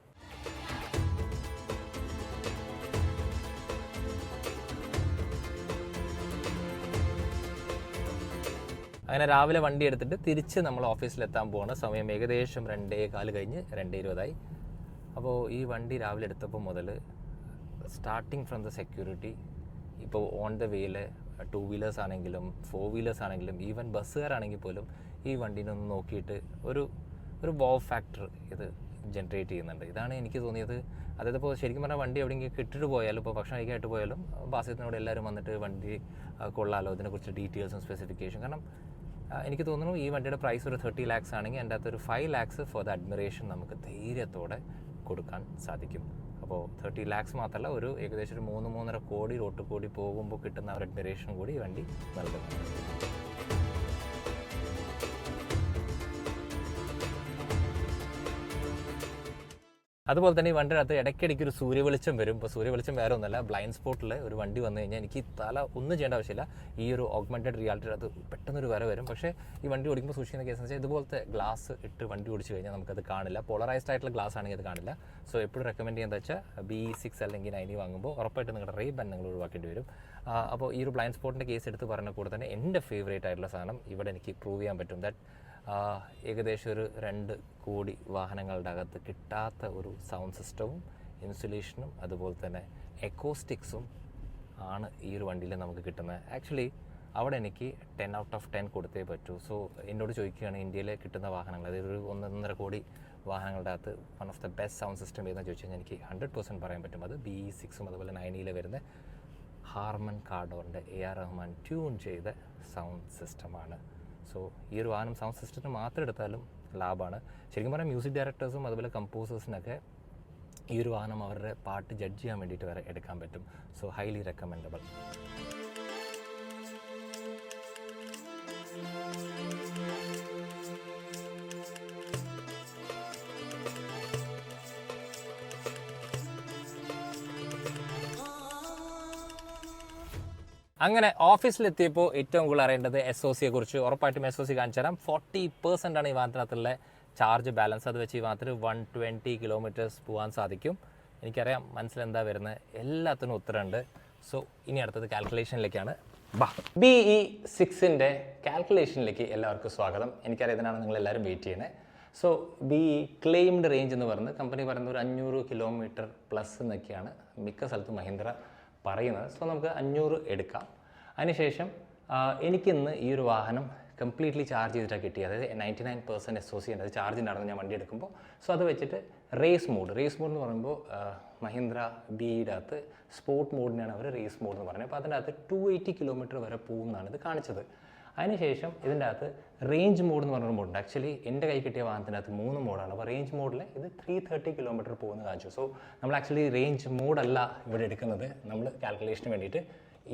അങ്ങനെ രാവിലെ വണ്ടി എടുത്തിട്ട് തിരിച്ച് നമ്മൾ ഓഫീസിലെത്താൻ പോവാണ്. സമയം ഏകദേശം 2:15 കഴിഞ്ഞ് 2:20 അപ്പോൾ ഈ വണ്ടി രാവിലെ എടുത്തപ്പോൾ മുതൽ സ്റ്റാർട്ടിങ് ഫ്രം ദ സെക്യൂരിറ്റി, ഇപ്പോൾ ഓൺ ദ വേയിലെ 2 വീലേഴ്സ് ആണെങ്കിലും 4 വീലേഴ്സ് ആണെങ്കിലും ഈവൻ ബസ്സുകാരാണെങ്കിൽ പോലും ഈ വണ്ടീനൊന്ന് നോക്കിയിട്ട് ഒരു വോ ഫാക്ടർ ഇത് ജനറേറ്റ് ചെയ്യുന്നുണ്ട്. ഇതാണ് എനിക്ക് തോന്നിയത്. അതായത് ഇപ്പോൾ ശരിക്കും പറഞ്ഞാൽ വണ്ടി എവിടെയെങ്കിലും ഇട്ടിട്ട് പോയാലും, ഇപ്പോൾ ഭക്ഷണം കഴിക്കാനായിട്ട് പോയാലും ബാസ്യത്തിനോട് എല്ലാവരും വന്നിട്ട് വണ്ടി കൊള്ളാലോ, ഇതിനെക്കുറിച്ച് ഡീറ്റെയിൽസും സ്പെസിഫിക്കേഷൻ. കാരണം എനിക്ക് തോന്നുന്നു ഈ വണ്ടിയുടെ പ്രൈസ് ഒരു 30 lakhs ആണെങ്കിൽ എൻ്റെ അകത്ത് ഒരു 5 lakhs ഫോർ ദ അഡ്മിറേഷൻ നമുക്ക് ധൈര്യത്തോടെ കൊടുക്കാൻ സാധിക്കും. അപ്പോൾ 30 lakhs മാത്രമല്ല, ഒരു ഏകദേശം ഒരു 3-3.5 കോടി റോട്ട് കൂടി പോകുമ്പോൾ കിട്ടുന്ന ഒരു അഡ്മിറേഷൻ കൂടി ഈ വണ്ടി നൽകുന്നുണ്ട്. അതുപോലെ തന്നെ ഈ വണ്ടിയുടെ ഇടയ്ക്കിടയ്ക്ക് ഒരു സൂര്യവെളിച്ചം വരും. ഇപ്പോൾ സൂര്യവെളിച്ചം വേറെ ഒന്നുമല്ല, ബ്ലൈൻഡ് സ്പോട്ടിൽ ഒരു വണ്ടി വന്നു കഴിഞ്ഞാൽ എനിക്ക് തല ഒന്നും ചെയ്യേണ്ട ആവശ്യമില്ല. ഈ ഒരു ഓഗ്മെൻറ്റഡ് റിയാലിറ്റി അത് പെട്ടെന്നൊരു വര വരും. പക്ഷേ ഈ വണ്ടി ഓടിക്കുമ്പോൾ സൂക്ഷിക്കുന്ന കേസ് എന്ന് വെച്ചാൽ ഇതുപോലത്തെ ഗ്ലാസ് ഇട്ട് വണ്ടി ഓടിച്ചു കഴിഞ്ഞാൽ നമുക്കത് കാണില്ല. പോളറൈസ്ഡ് ആയിട്ടുള്ള ഗ്ലാസ് ആണെങ്കിൽ അത് കാണില്ല. സോ എപ്പോഴും റെക്കമെൻഡ് ചെയ്യുന്നത് വെച്ചാൽ BE6 അല്ലെങ്കിൽ 9 വാങ്ങുമ്പോൾ ഉറപ്പായിട്ട് നിങ്ങളുടെ Ray-Ban നിങ്ങൾ ഒഴിവാക്കേണ്ടി വരും. അപ്പോൾ ഈ ഒരു ബ്ലൈൻഡ് സ്പോട്ടിൻ്റെ കേസ് എടുത്ത് പറഞ്ഞ കൂടെ തന്നെ എൻ്റെ ഫേവറേറ്റ് ആയിട്ടുള്ള സാധനം ഇവിടെ എനിക്ക് പ്രൂവ് ചെയ്യാൻ പറ്റും. ദാറ്റ് ഏകദേശം ഒരു 2 കോടി വാഹനങ്ങളുടെ അകത്ത് കിട്ടാത്ത ഒരു സൗണ്ട് സിസ്റ്റവും ഇൻസുലേഷനും അതുപോലെ തന്നെ എക്കോസ്റ്റിക്സും ആണ് ഈ ഒരു വണ്ടിയിൽ നമുക്ക് കിട്ടുന്നത്. ആക്ച്വലി അവിടെ എനിക്ക് 10 out of 10 കൊടുത്തേ പറ്റൂ. സോ എന്നോട് ചോദിക്കുകയാണ് ഇന്ത്യയിൽ കിട്ടുന്ന വാഹനങ്ങൾ, അതായത് ഒരു 1.5 കോടി വാഹനങ്ങളുടെ അകത്ത് one of the best sound system ഏതെന്ന് ചോദിച്ചു കഴിഞ്ഞാൽ എനിക്ക് 100% പറയാൻ പറ്റും. അത് BE6ഉം അതുപോലെ 9 വരുന്ന ഹാർമൻ കാർഡോറിൻ്റെ AR റഹ്മാൻ ട്യൂൺ ചെയ്ത സൗണ്ട് സിസ്റ്റമാണ്. സോ ഈ ഒരു വാഹനം സൗണ്ട് സിസ്റ്റത്തിന് മാത്രം എടുത്താലും ലാഭമാണ്. ശരിക്കും പറഞ്ഞാൽ മ്യൂസിക് ഡയറക്ടേഴ്സും അതുപോലെ കമ്പോസേഴ്സിനൊക്കെ ഈ ഒരു വാഹനം അവരുടെ പാട്ട് ജഡ്ജ് ചെയ്യാൻ വേണ്ടിയിട്ട് വരെ എടുക്കാൻ പറ്റും. So highly recommendable. അങ്ങനെ ഓഫീസിലെത്തിയപ്പോൾ ഏറ്റവും കൂടുതൽ അറിയേണ്ടത് SOCയെ കുറിച്ച്. ഉറപ്പായിട്ടും SOC കാണിച്ചു തരാം. 40% ആണ് ഈ വാഹനത്തിനകത്തുള്ള ചാർജ് ബാലൻസ്. അത് വെച്ച് ഈ വാഹനത്തിന് 120 കിലോമീറ്റേഴ്സ് പോകാൻ സാധിക്കും. എനിക്കറിയാം മനസ്സിലെന്താ വരുന്നത്, എല്ലാത്തിനും ഉത്തരമുണ്ട്. സോ ഇനി അടുത്തത് കാൽക്കുലേഷനിലേക്കാണ്. BE6ൻ്റെ കാൽക്കുലേഷനിലേക്ക് എല്ലാവർക്കും സ്വാഗതം. എനിക്കറിയാം ഇതിനാണ് നിങ്ങളെല്ലാവരും വെയിറ്റ് ചെയ്യുന്നത്. സോ BE ക്ലെയിംഡ് റേഞ്ച് എന്ന് പറയുന്നത് കമ്പനി പറയുന്നത് ഒരു 500 കിലോമീറ്റർ പ്ലസ് എന്നൊക്കെയാണ് മിക്ക സ്ഥലത്തും മഹീന്ദ്ര പറയുന്നത്. സോ നമുക്ക് 500 എടുക്കാം. അതിനുശേഷം എനിക്കിന്ന് ഈ ഒരു വാഹനം കംപ്ലീറ്റ്ലി ചാർജ് ചെയ്തിട്ടാണ് കിട്ടിയത്. അതായത് 99% SOC ഉണ്ട്, അത് ചാർജ് ഉണ്ടായിരുന്നു ഞാൻ വണ്ടി എടുക്കുമ്പോൾ. സോ അത് വെച്ചിട്ട് റേസ് മോഡ് എന്ന് പറയുമ്പോൾ മഹീന്ദ്ര ബിയുടെ അകത്ത് സ്പോർട്ട് മോഡിനാണ് അവർ റേസ് മോഡ് എന്ന് പറയുന്നത്. അപ്പോൾ അതിൻ്റെ അകത്ത് 280 കിലോമീറ്റർ വരെ പോകും എന്നാണ് ഇത് കാണിച്ചത്. അതിനുശേഷം ഇതിൻ്റെ അകത്ത് റേഞ്ച് മോഡ് എന്ന് പറഞ്ഞൊരു മോഡുണ്ട്. ആക്ച്വലി എൻ്റെ കൈ കിട്ടിയ വാഹനത്തിനകത്ത് 3 മോഡാണ്. അപ്പോൾ റേഞ്ച് മോഡിൽ ഇത് 330 കിലോമീറ്റർ പോകുന്ന കാണിച്ചു. സോ നമ്മൾ ആക്ച്വലി റേഞ്ച് മോഡല്ല ഇവിടെ എടുക്കുന്നത്, നമ്മൾ കാൽക്കുലേഷന് വേണ്ടിയിട്ട്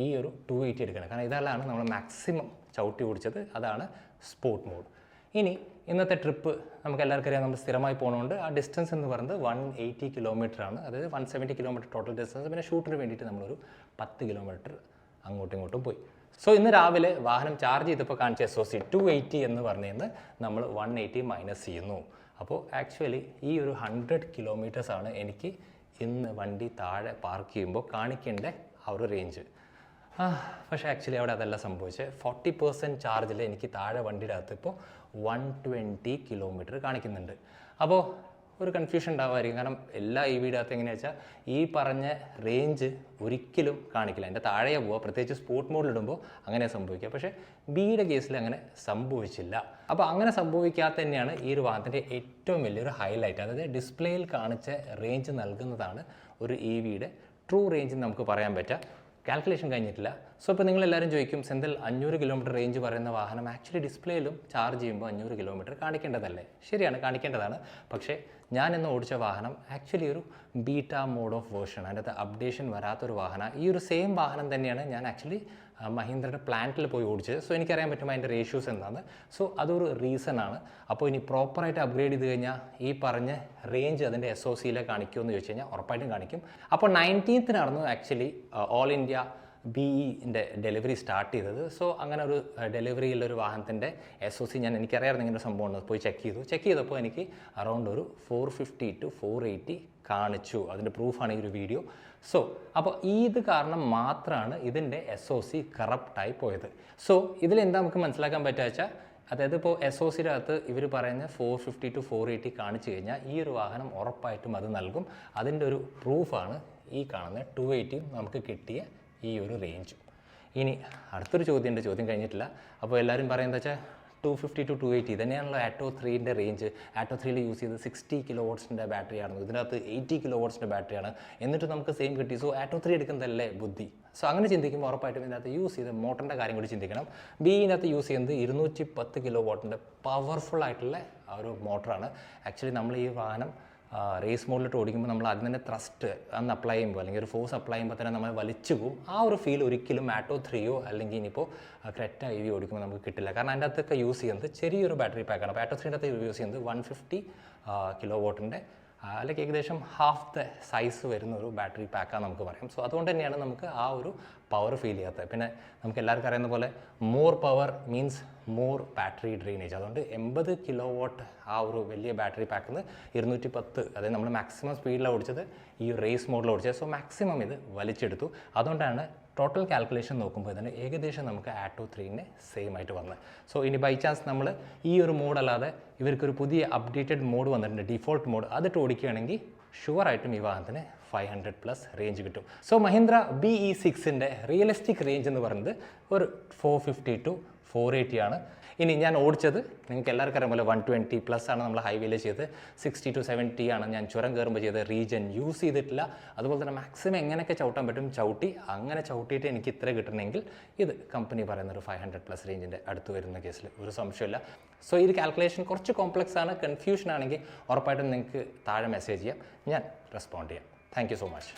ഈ ഒരു 280 എടുക്കണം. കാരണം ഇതെല്ലാം നമ്മൾ മാക്സിമം ചവിട്ടി ഓടിച്ചത്, അതാണ് സ്പോർട്ട് മോഡ്. ഇനി ഇന്നത്തെ ട്രിപ്പ് നമുക്ക് എല്ലാവർക്കും അറിയാം, നമ്മൾ സ്ഥിരമായി പോകുന്നതുകൊണ്ട് ആ ഡിസ്റ്റൻസ് എന്ന് പറയുന്നത് 180 കിലോമീറ്റർ ആണ്. അതായത് 170 കിലോമീറ്റർ ടോട്ടൽ ഡിസ്റ്റൻസ്. പിന്നെ ഷൂട്ടിന് വേണ്ടിയിട്ട് നമ്മളൊരു 10 കിലോമീറ്റർ അങ്ങോട്ടും ഇങ്ങോട്ടും പോയി. സോ ഇന്ന് രാവിലെ വാഹനം ചാർജ് ചെയ്തപ്പോൾ കാണിച്ച SOC 280 എന്ന് പറഞ്ഞിരുന്ന് നമ്മൾ 180 മൈനസ് ചെയ്യുന്നു. അപ്പോൾ ആക്ച്വലി ഈ ഒരു 100 കിലോമീറ്റേഴ്സാണ് എനിക്ക് ഇന്ന് വണ്ടി താഴെ പാർക്ക് ചെയ്യുമ്പോൾ കാണിക്കേണ്ട ആ ഒരു റേഞ്ച്. പക്ഷേ ആക്ച്വലി അവിടെ അതല്ല സംഭവിച്ചത്. 40% ചാർജിൽ എനിക്ക് താഴെ വണ്ടിയുടെ അകത്ത് ഇപ്പോൾ 120 കിലോമീറ്റർ കാണിക്കുന്നുണ്ട്. അപ്പോൾ ഒരു കൺഫ്യൂഷൻ ഉണ്ടാവുമായിരിക്കും. കാരണം എല്ലാ EVയുടെ അകത്ത് എങ്ങനെയാണെന്ന് വെച്ചാൽ ഈ പറഞ്ഞ റേഞ്ച് ഒരിക്കലും കാണിക്കില്ല, എൻ്റെ താഴെയാണ് പോവുക. പ്രത്യേകിച്ച് സ്പോർട്ട് മോഡിലിടുമ്പോൾ അങ്ങനെ സംഭവിക്കുക. പക്ഷേ ബിയുടെ കേസിൽ അങ്ങനെ സംഭവിച്ചില്ല. അപ്പോൾ അങ്ങനെ സംഭവിക്കാത്ത തന്നെയാണ് ഈ ഒരു വാഹനത്തിൻ്റെ ഏറ്റവും വലിയൊരു ഹൈലൈറ്റ്. അതായത് ഡിസ്പ്ലേയിൽ കാണിച്ച റേഞ്ച് നൽകുന്നതാണ് ഒരു EVയുടെ ട്രൂ റേഞ്ച് നമുക്ക് പറയാൻ പറ്റുക. കാൽക്കുലേഷൻ കഴിഞ്ഞിട്ടില്ല. സോ ഇപ്പോൾ നിങ്ങളെല്ലാവരും ചോദിക്കും, സെന്തിൽ 500 കിലോമീറ്റർ റേഞ്ച് പറയുന്ന വാഹനം ആക്ച്വലി ഡിസ്പ്ലേയിലും ചാർജ് ചെയ്യുമ്പോൾ 500 കിലോമീറ്റർ കാണിക്കേണ്ടതല്ലേ? ശരിയാണ്, കാണിക്കേണ്ടതാണ്. പക്ഷേ ഞാൻ ഇന്ന് ഓടിച്ച വാഹനം ആക്ച്വലി ഒരു ബീറ്റ മോഡ് ഓഫ് വേർഷൻ, അതിൻ്റെ അകത്ത് അപ്ഡേഷൻ വരാത്തൊരു വാഹനം. ഈ ഒരു സെയിം വാഹനം തന്നെയാണ് ഞാൻ ആക്ച്വലി മഹീന്ദ്രയുടെ പ്ലാന്റിൽ പോയി ഓടിച്ചത്. സോ എനിക്കറിയാൻ പറ്റും അതിൻ്റെ റേഷ്യൂസ് എന്താണ്. സോ അതൊരു റീസൺ ആണ്. അപ്പോൾ ഇനി പ്രോപ്പറായിട്ട് അപ്ഗ്രേഡ് ചെയ്ത് കഴിഞ്ഞാൽ ഈ പറഞ്ഞ റേഞ്ച് അതിൻ്റെ SOCയിൽ കാണിക്കുമെന്ന് ചോദിച്ചു കഴിഞ്ഞാൽ ഉറപ്പായിട്ടും കാണിക്കും. അപ്പോൾ 19th ആക്ച്വലി ഓൾ ഇന്ത്യ BEൻ്റെ ഡെലിവറി സ്റ്റാർട്ട് ചെയ്തത്. സോ അങ്ങനെ ഒരു ഡെലിവറിയിലൊരു വാഹനത്തിൻ്റെ SOC എനിക്കറിയാമായിരുന്നു ഇങ്ങനെ ഒരു സംഭവമാണ്. പോയി ചെക്ക് ചെയ്തപ്പോൾ എനിക്ക് അറൗണ്ട് ഒരു 450 to 480 കാണിച്ചു. അതിൻ്റെ പ്രൂഫാണ് ഈ ഒരു വീഡിയോ. സോ അപ്പോൾ ഇത് കാരണം മാത്രമാണ് ഇതിൻ്റെ SOC കറപ്റ്റായി പോയത്. സോ ഇതിലെന്താ നമുക്ക് മനസ്സിലാക്കാൻ പറ്റുക വെച്ചാൽ, അതായത് ഇപ്പോൾ SOCയുടെ അകത്ത് ഇവർ പറയുന്ന 450 to 480 കാണിച്ചു കഴിഞ്ഞാൽ ഈ ഒരു വാഹനം ഉറപ്പായിട്ടും അത് നൽകും. അതിൻ്റെ ഒരു പ്രൂഫാണ് ഈ കാണുന്ന 280 നമുക്ക് കിട്ടിയ ഈ ഒരു റേഞ്ചും. ഇനി അടുത്തൊരു ചോദ്യം കഴിഞ്ഞിട്ടില്ല. അപ്പോൾ എല്ലാവരും പറയുന്നത് വെച്ചാൽ 250 to 280 തന്നെയാണല്ലോ ആറ്റോ 3ൻ്റെ റേഞ്ച്. ആറ്റോ 3യിൽ യൂസ് ചെയ്ത് 60 കിലോവാട്ട്സിൻ്റെ ബാറ്ററിയായിരുന്നു, ഇതിനകത്ത് 80 കിലോവാട്ട്സിൻ്റെ ബാറ്ററിയാണ്, എന്നിട്ട് നമുക്ക് സെയിം കിട്ടി. സോ ആറ്റോ 3 എടുക്കുന്നതല്ലേ ബുദ്ധി. സോ അങ്ങനെ ചിന്തിക്കുമ്പോൾ ഉറപ്പായിട്ടും ഇതിനകത്ത് യൂസ് ചെയ്ത മോട്ടറിൻ്റെ കാര്യം കൂടി ചിന്തിക്കണം. BEനകത്ത് യൂസ് ചെയ്യുന്നത് 210 കിലോ വാട്ടിൻ്റെ പവർഫുൾ ആയിട്ടുള്ള ഒരു മോട്ടറാണ്. ആക്ച്വലി നമ്മൾ ഈ വാഹനം റേസ് മോഡിലിട്ട് ഓടിക്കുമ്പോൾ നമ്മൾ അതിന് തന്നെ ത്രസ്റ്റ് അന്ന് അപ്ലൈ ചെയ്യുമ്പോൾ, അല്ലെങ്കിൽ ഒരു ഫോഴ്സ് അപ്ലൈ ചെയ്യുമ്പോൾ തന്നെ നമ്മൾ വലിച്ചു പോകും. ആ ഒരു ഫീൽ ഒരിക്കലും ആറ്റോ 3യോ അല്ലെങ്കിൽ ഇനിയിപ്പോൾ ക്രെറ്റ EV ഓടിക്കുമ്പോൾ നമുക്ക് കിട്ടില്ല. കാരണം അതിൻ്റെ അകത്തൊക്കെ യൂസ് ചെയ്യുന്നത് ചെറിയൊരു ബാറ്ററി പാക്കാണ്. അപ്പോൾ ആറ്റോ 3ൻ്റെ അകത്ത് യൂസ് ചെയ്യുന്നത് 150 കിലോ വാട്ടിൻ്റെ അല്ലെങ്കിൽ ഏകദേശം ഹാഫ് ദ സൈസ് വരുന്ന ഒരു ബാറ്ററി പാക്കാണ് നമുക്ക് പറയാം. സോ അതുകൊണ്ട് തന്നെയാണ് നമുക്ക് ആ ഒരു പവർ ഫീൽ ചെയ്യാത്തത്. പിന്നെ നമുക്ക് എല്ലാവർക്കും അറിയുന്ന പോലെ more power means more battery drainage. അതുകൊണ്ട് 80 കിലോ വാട്ട് ആ ഒരു വലിയ ബാറ്ററി പാക്കിൽ നിന്ന് 210, അതായത് നമ്മൾ മാക്സിമം സ്പീഡിലാണ് ഓടിച്ചത്, ഈ റേസ് മോഡിൽ ഓടിച്ചത്. സോ മാക്സിമം ഇത് വലിച്ചെടുത്തു. അതുകൊണ്ടാണ് ടോട്ടൽ കാൽക്കുലേഷൻ നോക്കുമ്പോൾ ഇതിന് ഏകദേശം നമുക്ക് ആറ്റോ 3നെ സെയിം ആയിട്ട് വന്നത്. സോ ഇനി ബൈ ചാൻസ് നമ്മൾ ഈ ഒരു മോഡ് അല്ലാതെ ഇവർക്കൊരു പുതിയ അപ്ഡേറ്റഡ് മോഡ് വന്നിട്ടുണ്ട്, ഡിഫോൾട്ട് മോഡ്, അതിട്ട് ഓടിക്കുകയാണെങ്കിൽ ഷുവറായിട്ടും ഈ വാഹനത്തിന് 500+ റേഞ്ച് കിട്ടും. സോ മഹീന്ദ്ര BE6ൻ്റെ റിയലിസ്റ്റിക് റേഞ്ച് എന്ന് പറയുന്നത് ഒരു 450 to 480 ആണ്. ഇനി ഞാൻ ഓടിച്ചത് നിങ്ങൾക്ക് എല്ലാവർക്കും അറിയാൻ പോലെ 120+ ആണ് നമ്മൾ ഹൈവേയിൽ ചെയ്തത്. 60 to 70 ആണ് ഞാൻ ചുരം കയറുമ്പോൾ ചെയ്ത്. റീജൻ യൂസ് ചെയ്തിട്ടില്ല. അതുപോലെ തന്നെ മാക്സിമം എങ്ങനെയൊക്കെ ചവിട്ടാൻ പറ്റും ചവിട്ടി. അങ്ങനെ ചവിട്ടിയിട്ട് എനിക്ക് ഇത്ര കിട്ടണമെങ്കിൽ ഇത് കമ്പനി പറയുന്ന ഒരു 500+ റേഞ്ചിൻ്റെ അടുത്ത് വരുന്ന കേസിൽ ഒരു സംശയമില്ല. സോ ഈ കാൽക്കുലേഷൻ കുറച്ച് കോംപ്ലക്സ് ആണ്. കൺഫ്യൂഷൻ ആണെങ്കിൽ ഉറപ്പായിട്ടും നിങ്ങൾക്ക് താഴെ മെസ്സേജ് ചെയ്യാം, ഞാൻ റെസ്പോണ്ട് ചെയ്യാം. Thank you so much.